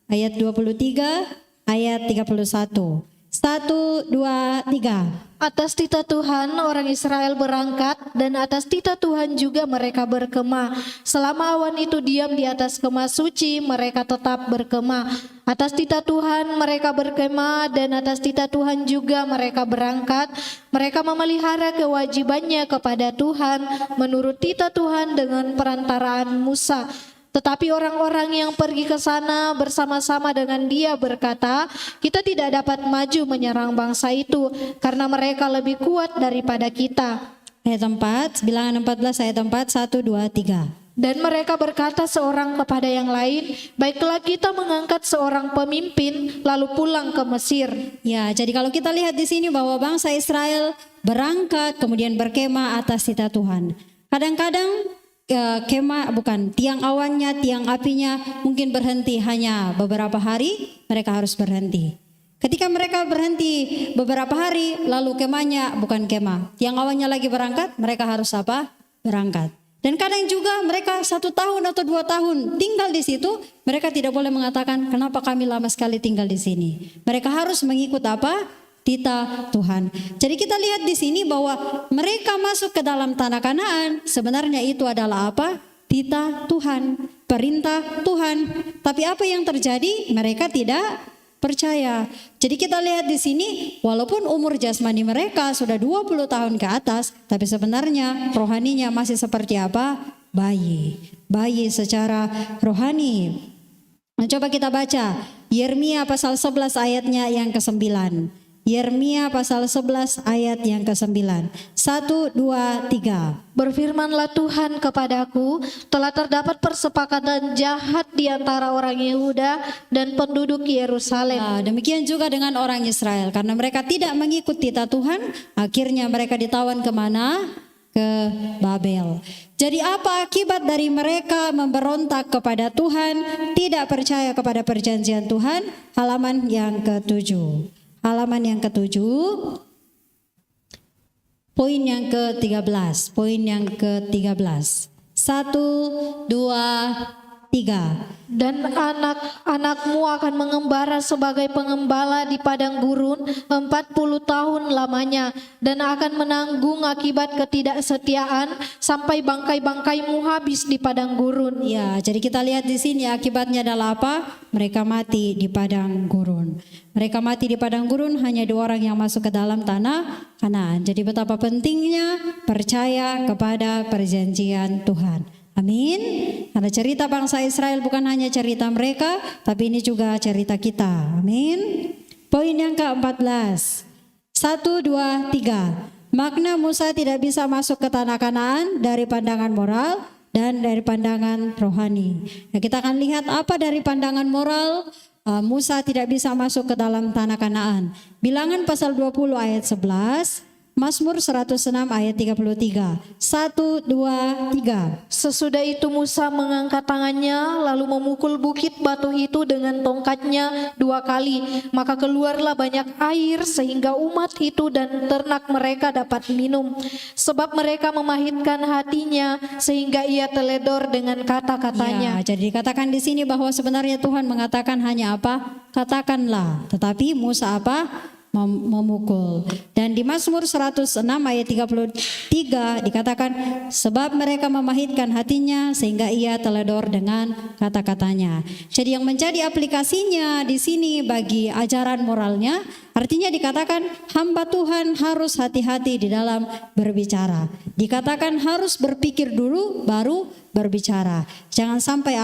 ayat 23, ayat 31. 1, 2, 3. Atas titah Tuhan orang Israel berangkat, dan atas titah Tuhan juga mereka berkemah. Selama awan itu diam di atas kemah suci, mereka tetap berkemah. Atas titah Tuhan mereka berkemah, dan atas titah Tuhan juga mereka berangkat. Mereka memelihara kewajibannya kepada Tuhan menurut titah Tuhan dengan perantaraan Musa. Tetapi orang-orang yang pergi ke sana bersama-sama dengan dia berkata, kita tidak dapat maju menyerang bangsa itu karena mereka lebih kuat daripada kita. Ayat 4, Bilangan 14 ayat 4, 1, 2, 3. Dan mereka berkata seorang kepada yang lain, baiklah kita mengangkat seorang pemimpin lalu pulang ke Mesir. Ya, jadi kalau kita lihat di sini bahwa bangsa Israel berangkat kemudian berkemah atas titah Tuhan. Kadang-kadang tiang awannya, tiang apinya mungkin berhenti hanya beberapa hari, mereka harus berhenti. Ketika mereka berhenti beberapa hari, lalu kemahnya bukan kemah, tiang awannya lagi berangkat, mereka harus apa? Berangkat. Dan kadang juga mereka 1 tahun atau 2 tahun tinggal di situ, mereka tidak boleh mengatakan kenapa kami lama sekali tinggal di sini. Mereka harus mengikut apa? Titah Tuhan. Jadi kita lihat di sini bahwa mereka masuk ke dalam tanah Kanaan, sebenarnya itu adalah apa? Titah Tuhan, perintah Tuhan. Tapi apa yang terjadi? Mereka tidak percaya. Jadi kita lihat di sini, walaupun umur jasmani mereka sudah 20 tahun ke atas, tapi sebenarnya rohaninya masih seperti apa? Bayi. Bayi secara rohani. Nah, coba kita baca Yeremia pasal 11 ayatnya yang ke-9. Yeremia pasal 11 ayat yang ke-9. 1, 2, 3. Berfirmanlah Tuhan kepadaku, telah terdapat persepakatan jahat di antara orang Yehuda dan penduduk Yerusalem. Nah, demikian juga dengan orang Israel, karena mereka tidak mengikut titah Tuhan, akhirnya mereka ditawan kemana? Ke Babel. Jadi apa akibat dari mereka memberontak kepada Tuhan, tidak percaya kepada perjanjian Tuhan? Halaman yang ke-7. Halaman yang ke-7, poin yang ke-13, poin yang ke-13. 1, 2, 3. Dan anak-anakmu akan mengembara sebagai pengembala di padang gurun 40 tahun lamanya, dan akan menanggung akibat ketidaksetiaan sampai bangkai-bangkaimu habis di padang gurun. Ya, jadi kita lihat di sini akibatnya adalah apa? Mereka mati di padang gurun. Mereka mati di padang gurun, hanya 2 orang yang masuk ke dalam tanah Kanaan. Jadi betapa pentingnya percaya kepada perjanjian Tuhan. Amin. Karena cerita bangsa Israel bukan hanya cerita mereka, tapi ini juga cerita kita. Amin. Poin yang ke-14. 1, 2, 3. Makna Musa tidak bisa masuk ke tanah Kanaan dari pandangan moral dan dari pandangan rohani. Nah, kita akan lihat apa dari pandangan moral Musa tidak bisa masuk ke dalam tanah Kanaan. Bilangan pasal 20 ayat 11. Mazmur 106 ayat 33. 1, 2, 3. Sesudah itu Musa mengangkat tangannya lalu memukul bukit batu itu dengan tongkatnya 2 kali. Maka keluarlah banyak air sehingga umat itu dan ternak mereka dapat minum. Sebab mereka memahitkan hatinya sehingga ia teledor dengan kata-katanya. Ya, jadi dikatakan di sini bahwa sebenarnya Tuhan mengatakan hanya apa? Katakanlah. Tetapi Musa apa? memukul. Dan di Mazmur 106 ayat 33 dikatakan, sebab mereka memahitkan hatinya sehingga ia teledor dengan kata-katanya. Jadi yang menjadi aplikasinya di sini bagi ajaran moralnya, artinya dikatakan hamba Tuhan harus hati-hati di dalam berbicara. Dikatakan harus berpikir dulu baru berbicara. Jangan sampai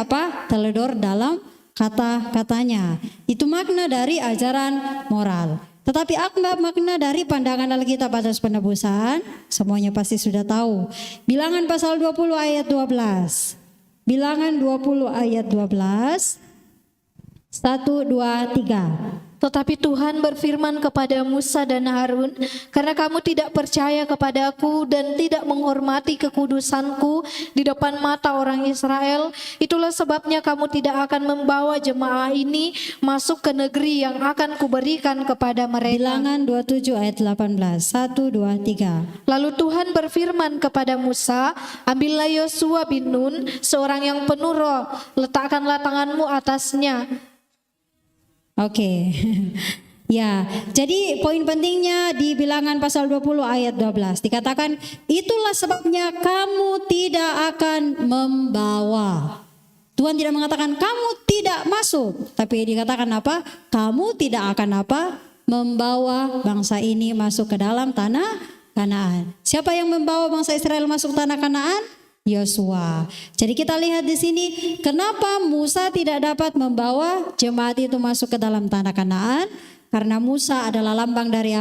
teledor dalam kata-katanya. Itu makna dari ajaran moral. Tetapi makna dari pandangan Alkitab atas penebusan, semuanya pasti sudah tahu. Bilangan pasal 20 ayat 12. Bilangan 20 ayat 12. 1, 2, 3. Tetapi Tuhan berfirman kepada Musa dan Harun, karena kamu tidak percaya kepadaku dan tidak menghormati kekudusanku di depan mata orang Israel, itulah sebabnya kamu tidak akan membawa jemaah ini masuk ke negeri yang akan kuberikan kepada mereka. Bilangan 27 ayat 18. 1, 2, 3. Lalu Tuhan berfirman kepada Musa, ambillah Yosua bin Nun, seorang yang penuh roh, letakkanlah tanganmu atasnya. Oke. Ya, jadi poin pentingnya di Bilangan pasal 20 ayat 12 dikatakan, itulah sebabnya kamu tidak akan membawa. Tuhan tidak mengatakan kamu tidak masuk, tapi dikatakan kamu tidak akan membawa bangsa ini masuk ke dalam tanah Kanaan. Siapa yang membawa bangsa Israel masuk tanah Kanaan? Yosua. Jadi kita lihat di sini, kenapa Musa tidak dapat membawa jemaat itu masuk ke dalam tanah Kanaan? Karena Musa adalah lambang dari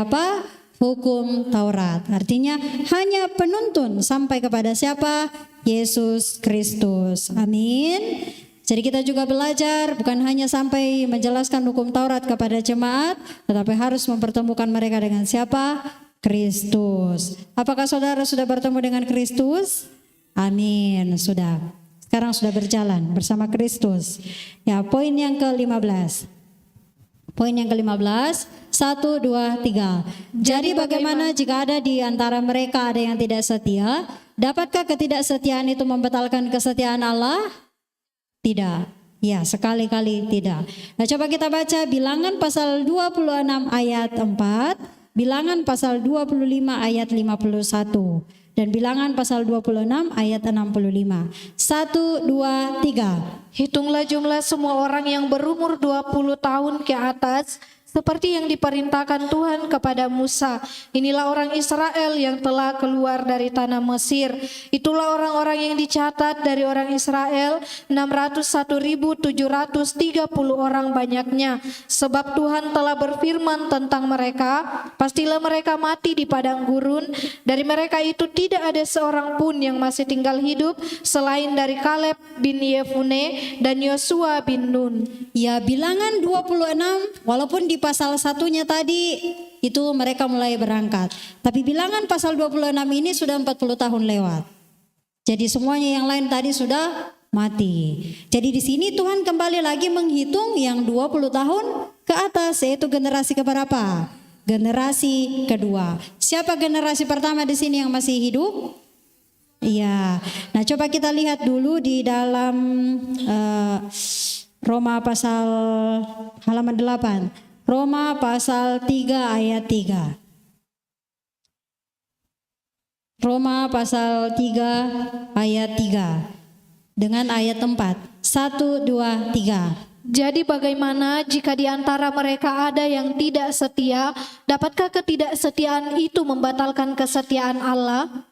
hukum Taurat. Artinya hanya penuntun sampai kepada siapa? Yesus Kristus. Amin. Jadi kita juga belajar bukan hanya sampai menjelaskan hukum Taurat kepada jemaat, tetapi harus mempertemukan mereka dengan siapa? Kristus. Apakah saudara sudah bertemu dengan Kristus? Amin, sudah. Sekarang sudah berjalan bersama Kristus. Ya, poin yang ke-15. Poin yang ke-15, 1, 2, 3. Jadi bagaimana jika ada di antara mereka ada yang tidak setia? Dapatkah ketidaksetiaan itu membatalkan kesetiaan Allah? Tidak. Ya, sekali-kali tidak. Nah, coba kita baca Bilangan pasal 26 ayat 4, Bilangan pasal 25 ayat 51. Dan Bilangan pasal 26 ayat 65. 1, 2, 3. Hitunglah jumlah semua orang yang berumur 20 tahun ke atas, seperti yang diperintahkan Tuhan kepada Musa. Inilah orang Israel yang telah keluar dari tanah Mesir. Itulah orang-orang yang dicatat dari orang Israel, 601.730 orang banyaknya. Sebab Tuhan telah berfirman tentang mereka, pastilah mereka mati di padang gurun. Dari mereka itu tidak ada seorang pun yang masih tinggal hidup selain dari Kaleb bin Yefune dan Yosua bin Nun. Ya, Bilangan 26 walaupun di pasal satunya tadi itu mereka mulai berangkat, tapi Bilangan pasal 26 ini sudah 40 tahun lewat. Jadi semuanya yang lain tadi sudah mati. Jadi di sini Tuhan kembali lagi menghitung yang 20 tahun ke atas, yaitu generasi keberapa? Generasi kedua. Siapa generasi pertama di sini yang masih hidup? Iya. Nah, coba kita lihat dulu di dalam Roma pasal halaman 8. Roma pasal 3 ayat 3. Roma pasal 3 ayat 3 dengan ayat 4. 1, 2, 3. Jadi bagaimana jika di antara mereka ada yang tidak setia? Dapatkah ketidaksetiaan itu membatalkan kesetiaan Allah?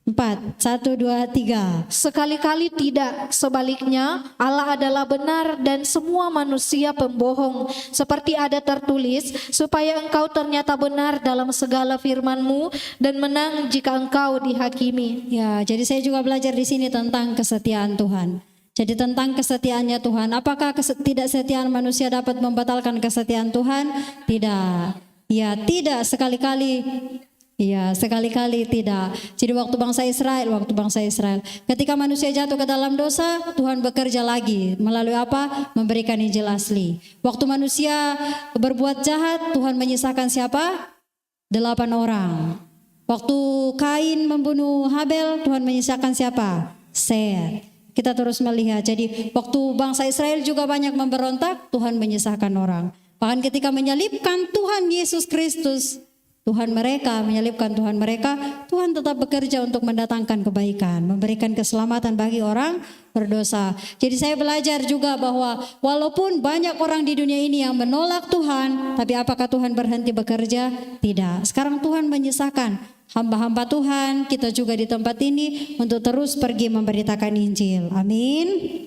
4, 1, 2, 3. Sekali-kali tidak, sebaliknya Allah adalah benar dan semua manusia pembohong. Seperti ada tertulis, supaya engkau ternyata benar dalam segala firman-Mu dan menang jika engkau dihakimi. Ya, jadi saya juga belajar di sini tentang kesetiaan Tuhan. Jadi tentang kesetiaannya Tuhan. Apakah ketidaksetiaan manusia dapat membatalkan kesetiaan Tuhan? Tidak. Ya, tidak sekali-kali. Iya, sekali-kali tidak. Jadi waktu bangsa Israel, ketika manusia jatuh ke dalam dosa, Tuhan bekerja lagi melalui memberikan Injil asli. Waktu manusia berbuat jahat, Tuhan menyisakan siapa? 8 orang. Waktu Kain membunuh Habel, Tuhan menyisakan siapa? Set. Kita terus melihat. Jadi waktu bangsa Israel juga banyak memberontak, Tuhan menyisakan orang. Bahkan ketika menyalibkan Tuhan Yesus Kristus, Tuhan mereka, menyalibkan Tuhan mereka, Tuhan tetap bekerja untuk mendatangkan kebaikan, memberikan keselamatan bagi orang berdosa. Jadi saya belajar juga bahwa walaupun banyak orang di dunia ini yang menolak Tuhan, tapi apakah Tuhan berhenti bekerja? Tidak. Sekarang Tuhan menyisakan hamba-hamba Tuhan, kita juga di tempat ini untuk terus pergi memberitakan Injil. Amin.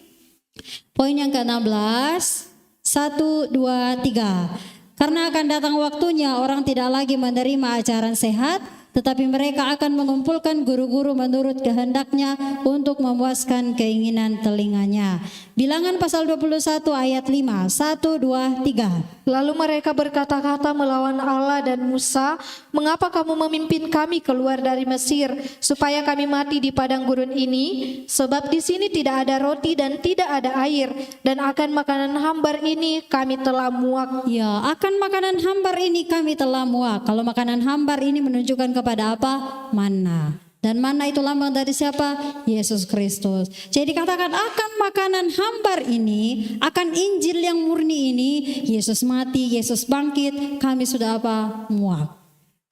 Poin yang ke-16, 1, 2, 3. Karena akan datang waktunya orang tidak lagi menerima ajaran sehat, tetapi mereka akan mengumpulkan guru-guru menurut kehendaknya untuk memuaskan keinginan telinganya. Bilangan pasal 21 ayat 5, 1, 2, 3. Lalu mereka berkata-kata melawan Allah dan Musa, "Mengapa kamu memimpin kami keluar dari Mesir supaya kami mati di padang gurun ini? Sebab di sini tidak ada roti dan tidak ada air, dan akan makanan hambar ini kami telah muak." Ya, akan makanan hambar ini kami telah muak. Kalau makanan hambar ini menunjukkan kepada apa? Manna. Dan manna itu lambang dari siapa? Yesus Kristus. Jadi katakan akan makanan hambar ini, akan Injil yang murni ini, Yesus mati, Yesus bangkit, kami sudah apa? Muak.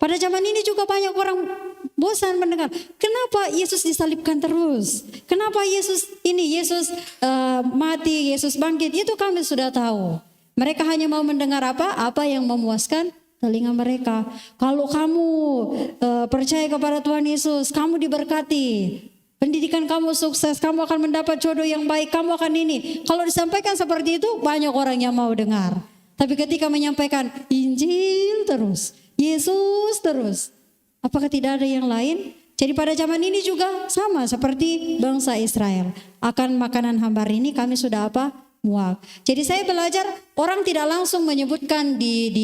Pada zaman ini juga banyak orang bosan mendengar, kenapa Yesus disalibkan terus? Kenapa Yesus mati, Yesus bangkit? Itu kami sudah tahu. Mereka hanya mau mendengar apa? Apa yang memuaskan telinga mereka. Kalau kamu percaya kepada Tuhan Yesus, kamu diberkati, pendidikan kamu sukses, kamu akan mendapat jodoh yang baik, kamu akan ini. Kalau disampaikan seperti itu, banyak orang yang mau dengar. Tapi ketika menyampaikan Injil terus, Yesus terus, apakah tidak ada yang lain? Jadi pada zaman ini juga sama seperti bangsa Israel. Akan makanan hambar ini kami sudah apa? Muak. Jadi saya belajar orang tidak langsung menyebutkan di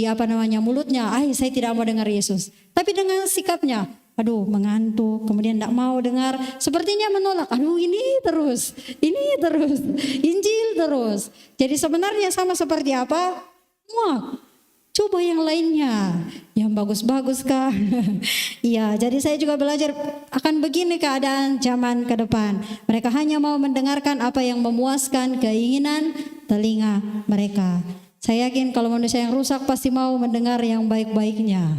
mulutnya, saya tidak mau dengar Yesus. Tapi dengan sikapnya, aduh mengantuk, kemudian tidak mau dengar, sepertinya menolak. Aduh ini terus, Injil terus. Jadi sebenarnya sama seperti apa? Muak. Coba yang lainnya, yang bagus-bagus kah? Iya, jadi saya juga belajar akan begini keadaan zaman ke depan. Mereka hanya mau mendengarkan apa yang memuaskan keinginan telinga mereka. Saya yakin kalau manusia yang rusak pasti mau mendengar yang baik-baiknya.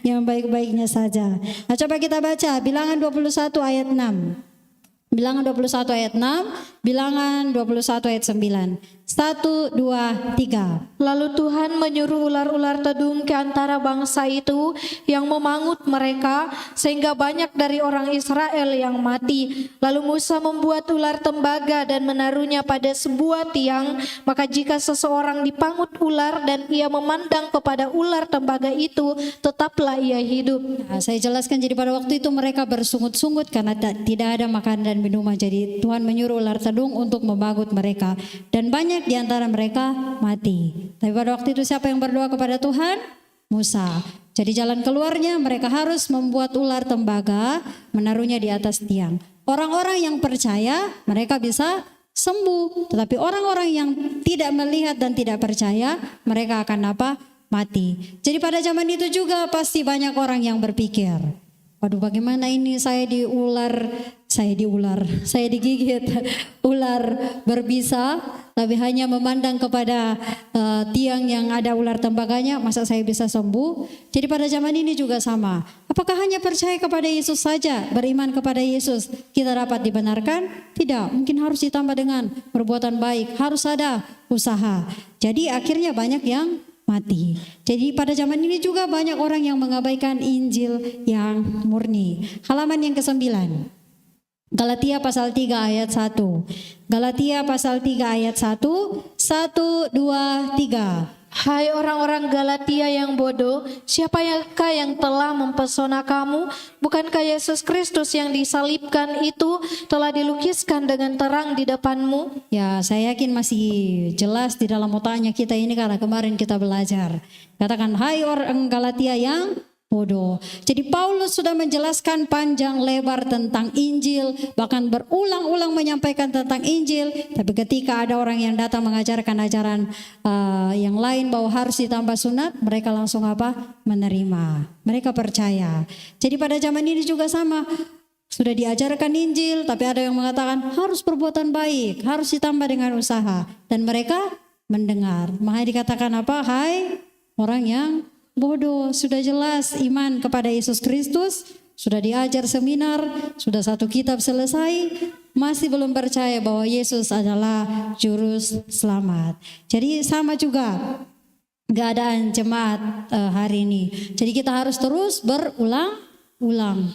Yang baik-baiknya saja. Nah, coba kita baca Bilangan 21 ayat 6. Bilangan 21 ayat 6, Bilangan 21 ayat 9. 1, 2, 3. Lalu Tuhan menyuruh ular-ular tedung ke antara bangsa itu yang memangut mereka, sehingga banyak dari orang Israel yang mati. Lalu Musa membuat ular tembaga dan menaruhnya pada sebuah tiang. Maka jika seseorang dipangut ular dan ia memandang kepada ular tembaga itu, tetaplah ia hidup. Nah, saya jelaskan, jadi pada waktu itu mereka bersungut-sungut karena tidak ada makanan dan minuman. Jadi Tuhan menyuruh ular tedung untuk memangut mereka. Dan banyak di antara mereka mati. Tapi pada waktu itu siapa yang berdoa kepada Tuhan? Musa. Jadi jalan keluarnya mereka harus membuat ular tembaga, menaruhnya di atas tiang. Orang-orang yang percaya mereka bisa sembuh. Tetapi orang-orang yang tidak melihat dan tidak percaya, mereka akan apa? Mati. Jadi pada zaman itu juga pasti banyak orang yang berpikir, waduh bagaimana ini saya digigit ular berbisa, tapi hanya memandang kepada tiang yang ada ular tembaganya, masa saya bisa sembuh? Jadi pada zaman ini juga sama. Apakah hanya percaya kepada Yesus saja, beriman kepada Yesus, kita dapat dibenarkan? Tidak, mungkin harus ditambah dengan perbuatan baik, harus ada usaha. Jadi akhirnya banyak yang mati. Jadi pada zaman ini juga banyak orang yang mengabaikan Injil yang murni. Halaman yang ke-9. Galatia pasal 3 ayat 1. Galatia pasal 3 ayat 1. 1, 2, 3. Hai orang-orang Galatia yang bodoh, siapakah yang telah mempesona kamu? Bukankah Yesus Kristus yang disalibkan itu telah dilukiskan dengan terang di depanmu? Ya, saya yakin masih jelas di dalam otaknya kita ini karena kemarin kita belajar. Katakan, hai orang Galatia yang bodoh. Jadi Paulus sudah menjelaskan panjang lebar tentang Injil, bahkan berulang-ulang menyampaikan tentang Injil. Tapi ketika ada orang yang datang mengajarkan ajaran yang lain bahwa harus ditambah sunat, mereka langsung apa? Menerima. Mereka percaya. Jadi pada zaman ini juga sama. Sudah diajarkan Injil, tapi ada yang mengatakan harus perbuatan baik, harus ditambah dengan usaha. Dan mereka mendengar. Makanya dikatakan apa? Hai orang yang bodoh, sudah jelas iman kepada Yesus Kristus, sudah diajar seminar, sudah satu kitab selesai, masih belum percaya bahwa Yesus adalah juru selamat. Jadi sama juga keadaan jemaat hari ini. Jadi kita harus terus berulang-ulang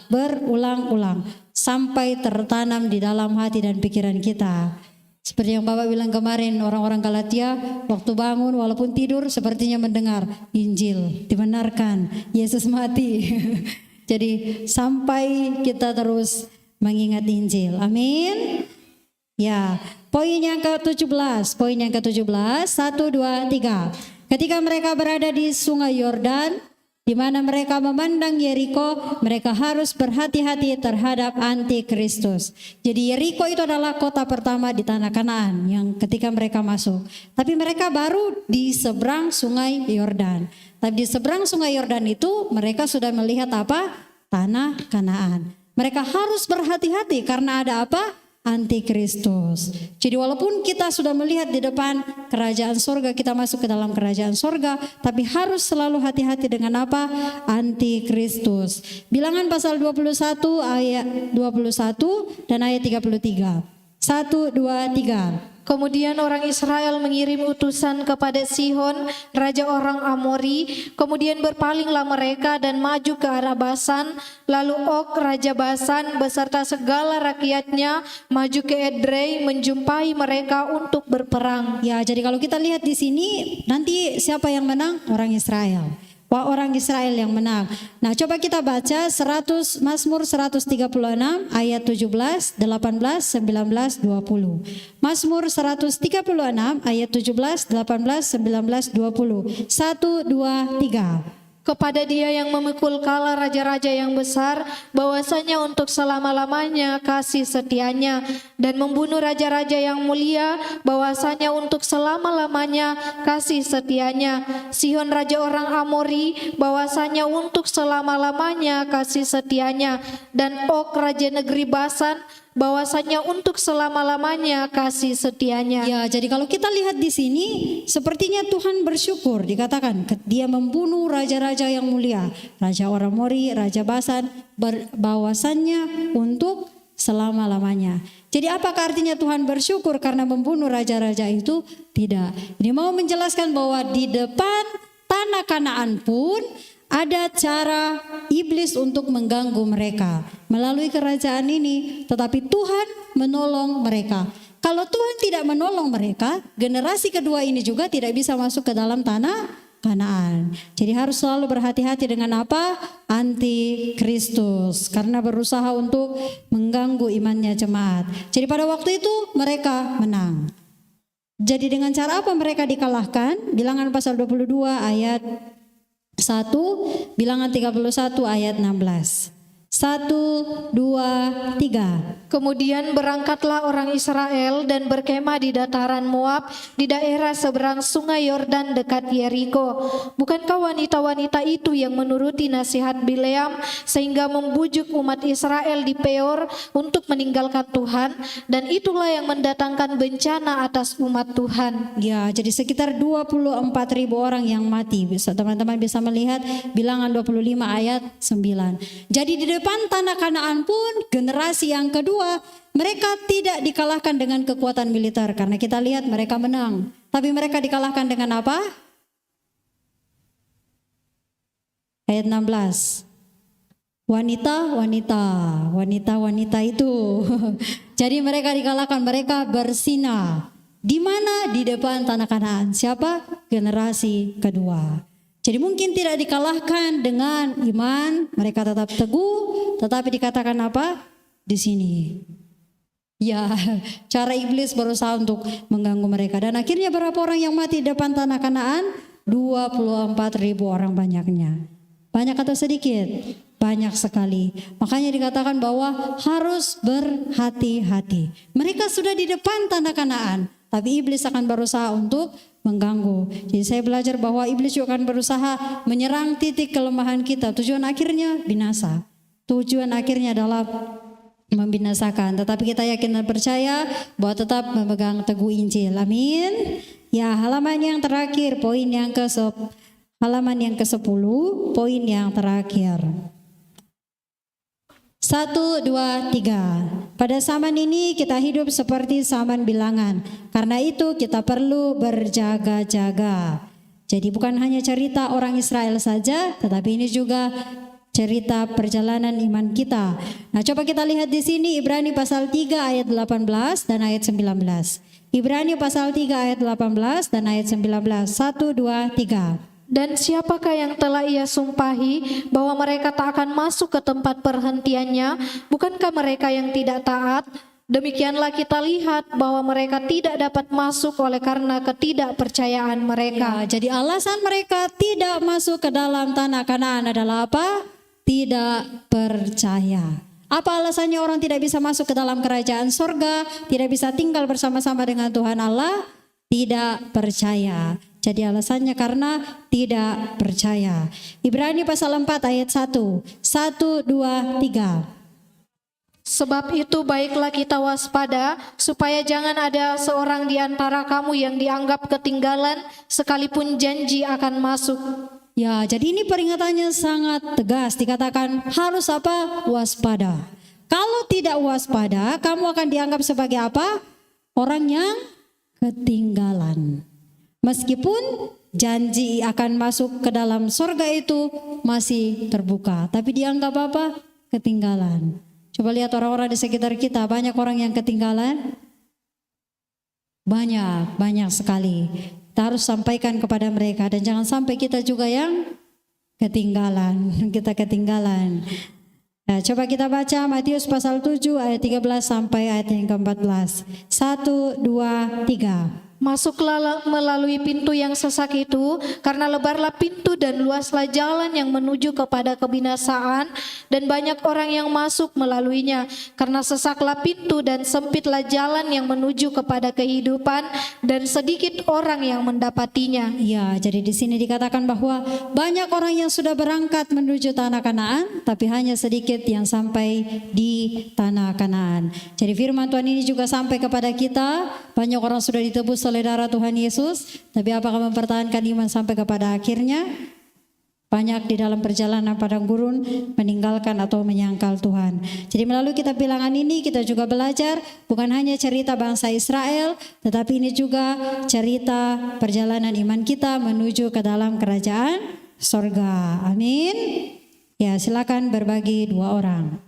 sampai tertanam di dalam hati dan pikiran kita. Seperti yang Bapak bilang kemarin, orang-orang Galatia waktu bangun walaupun tidur sepertinya mendengar Injil, dibenarkan, Yesus mati. Jadi sampai kita terus mengingat Injil. Amin. Ya, poin yang ke-17, 1, 2, 3. Ketika mereka berada di Sungai Yordan, di mana mereka memandang Yeriko, mereka harus berhati-hati terhadap antikristus. Jadi Yeriko itu adalah kota pertama di tanah Kanaan yang ketika mereka masuk. Tapi mereka baru di seberang Sungai Yordan. Tapi di seberang Sungai Yordan itu mereka sudah melihat apa? Tanah Kanaan. Mereka harus berhati-hati karena ada apa? Antikristus. Jadi walaupun kita sudah melihat di depan kerajaan sorga, kita masuk ke dalam kerajaan sorga, tapi harus selalu hati-hati dengan apa? Antikristus. Bilangan pasal 21 ayat 21 dan ayat 33. 1, 2, 3. Kemudian orang Israel mengirim utusan kepada Sihon, raja orang Amori. Kemudian berpalinglah mereka dan maju ke arah Basan. Lalu Og, raja Basan, beserta segala rakyatnya maju ke Edrei menjumpai mereka untuk berperang. Ya, jadi kalau kita lihat di sini, nanti siapa yang menang? Orang Israel. Wah, orang Israel yang menang. Nah, coba kita baca Mazmur 136 ayat 17, 18, 19, 20. Mazmur 136 ayat 17, 18, 19, 20. 1, 2, 3. Kepada Dia yang memikul kala raja-raja yang besar, bahwasanya untuk selama-lamanya kasih setianya, dan membunuh raja-raja yang mulia, bahwasanya untuk selama-lamanya kasih setianya. Sihon raja orang Amori, bahwasanya untuk selama-lamanya kasih setianya, dan Og raja negeri Basan, bahwasanya untuk selama-lamanya kasih setianya. Ya, jadi kalau kita lihat di sini, sepertinya Tuhan bersyukur. Dikatakan Dia membunuh raja-raja yang mulia, raja orang Amori, raja Basan, bahwasannya untuk selama-lamanya. Jadi apakah artinya Tuhan bersyukur karena membunuh raja-raja itu? Tidak. Ini mau menjelaskan bahwa di depan tanah Kanaan pun ada cara iblis untuk mengganggu mereka melalui kerajaan ini, tetapi Tuhan menolong mereka. Kalau Tuhan tidak menolong mereka, generasi kedua ini juga tidak bisa masuk ke dalam tanah Kanaan. Jadi harus selalu berhati-hati dengan apa? Antikristus, karena berusaha untuk mengganggu imannya jemaat. Jadi pada waktu itu mereka menang. Jadi dengan cara apa mereka dikalahkan? Bilangan pasal 22 ayat 1, Bilangan 31 ayat 16. 1, 2, 3. Kemudian berangkatlah orang Israel dan berkemah di dataran Moab, di daerah seberang sungai Yordan dekat Yeriko. Bukankah wanita-wanita itu yang menuruti nasihat Bileam sehingga membujuk umat Israel di Peor untuk meninggalkan Tuhan, dan itulah yang mendatangkan bencana atas umat Tuhan. Ya, jadi sekitar 24.000 orang yang mati. Teman-teman bisa melihat Bilangan 25 ayat 9. Jadi di depan tanah Kanaan pun generasi yang kedua mereka tidak dikalahkan dengan kekuatan militer, karena kita lihat mereka menang. Tapi mereka dikalahkan dengan apa? Ayat 16. Wanita itu. Jadi mereka dikalahkan, mereka bersinah. Di mana? Di depan tanah Kanaan. Siapa? Generasi kedua. Jadi mungkin tidak dikalahkan dengan iman, mereka tetap teguh, tetapi dikatakan apa? Di sini. Ya, cara iblis berusaha untuk mengganggu mereka. Dan akhirnya berapa orang yang mati di depan tanah Kanaan? 24.000 orang banyaknya. Banyak atau sedikit? Banyak sekali. Makanya dikatakan bahwa harus berhati-hati. Mereka sudah di depan tanah Kanaan, tapi iblis akan berusaha untuk mengganggu. Jadi saya belajar bahwa iblis juga akan berusaha menyerang titik kelemahan kita. Tujuan akhirnya binasa. Tujuan akhirnya adalah membinasakan, tetapi kita yakin dan percaya bahwa tetap memegang teguh Injil. Amin. Ya, halaman yang terakhir, halaman yang ke-10, poin yang terakhir. 1, 2, 3. Pada zaman ini kita hidup seperti zaman bilangan. Karena itu kita perlu berjaga-jaga. Jadi bukan hanya cerita orang Israel saja, tetapi ini juga cerita perjalanan iman kita. Nah, coba kita lihat di sini Ibrani pasal 3 ayat 18 dan ayat 19. Ibrani pasal 3 ayat 18 dan ayat 19. 1, 2, 3. Dan siapakah yang telah ia sumpahi bahwa mereka tak akan masuk ke tempat perhentiannya? Bukankah mereka yang tidak taat? Demikianlah kita lihat bahwa mereka tidak dapat masuk oleh karena ketidakpercayaan mereka. Ya, jadi alasan mereka tidak masuk ke dalam tanah Kanaan adalah apa? Tidak percaya. Apa alasannya orang tidak bisa masuk ke dalam kerajaan sorga? Tidak bisa tinggal bersama-sama dengan Tuhan Allah? Tidak percaya. Jadi alasannya karena tidak percaya. Ibrani pasal 4 ayat 1. 1, 2, 3. Sebab itu baiklah kita waspada, supaya jangan ada seorang di antara kamu yang dianggap ketinggalan, sekalipun janji akan masuk. Ya, jadi ini peringatannya sangat tegas, dikatakan harus apa? Waspada. Kalau tidak waspada, kamu akan dianggap sebagai apa? Orang yang ketinggalan. Meskipun janji akan masuk ke dalam surga itu masih terbuka, tapi dianggap apa? Ketinggalan. Coba lihat orang-orang di sekitar kita, banyak orang yang ketinggalan. Banyak sekali. Kita harus sampaikan kepada mereka dan jangan sampai kita juga yang ketinggalan. Kita ketinggalan. Nah, coba kita baca Matius pasal 7 ayat 13 sampai ayat yang ke-14. 1, 2, 3. Masuklah melalui pintu yang sesak itu, karena lebarlah pintu dan luaslah jalan yang menuju kepada kebinasaan, dan banyak orang yang masuk melaluinya. Karena sesaklah pintu dan sempitlah jalan yang menuju kepada kehidupan, dan sedikit orang yang mendapatinya. Ya, jadi di sini dikatakan bahwa banyak orang yang sudah berangkat menuju tanah Kanaan, tapi hanya sedikit yang sampai di tanah Kanaan. Jadi firman Tuhan ini juga sampai kepada kita. Banyak orang sudah ditebus oleh darah Tuhan Yesus, tapi apakah mempertahankan iman sampai kepada akhirnya? Banyak di dalam perjalanan padang gurun meninggalkan atau menyangkal Tuhan. Jadi melalui kitab Bilangan ini kita juga belajar bukan hanya cerita bangsa Israel, tetapi ini juga cerita perjalanan iman kita menuju ke dalam kerajaan sorga. Amin. Ya, silakan berbagi 2 orang.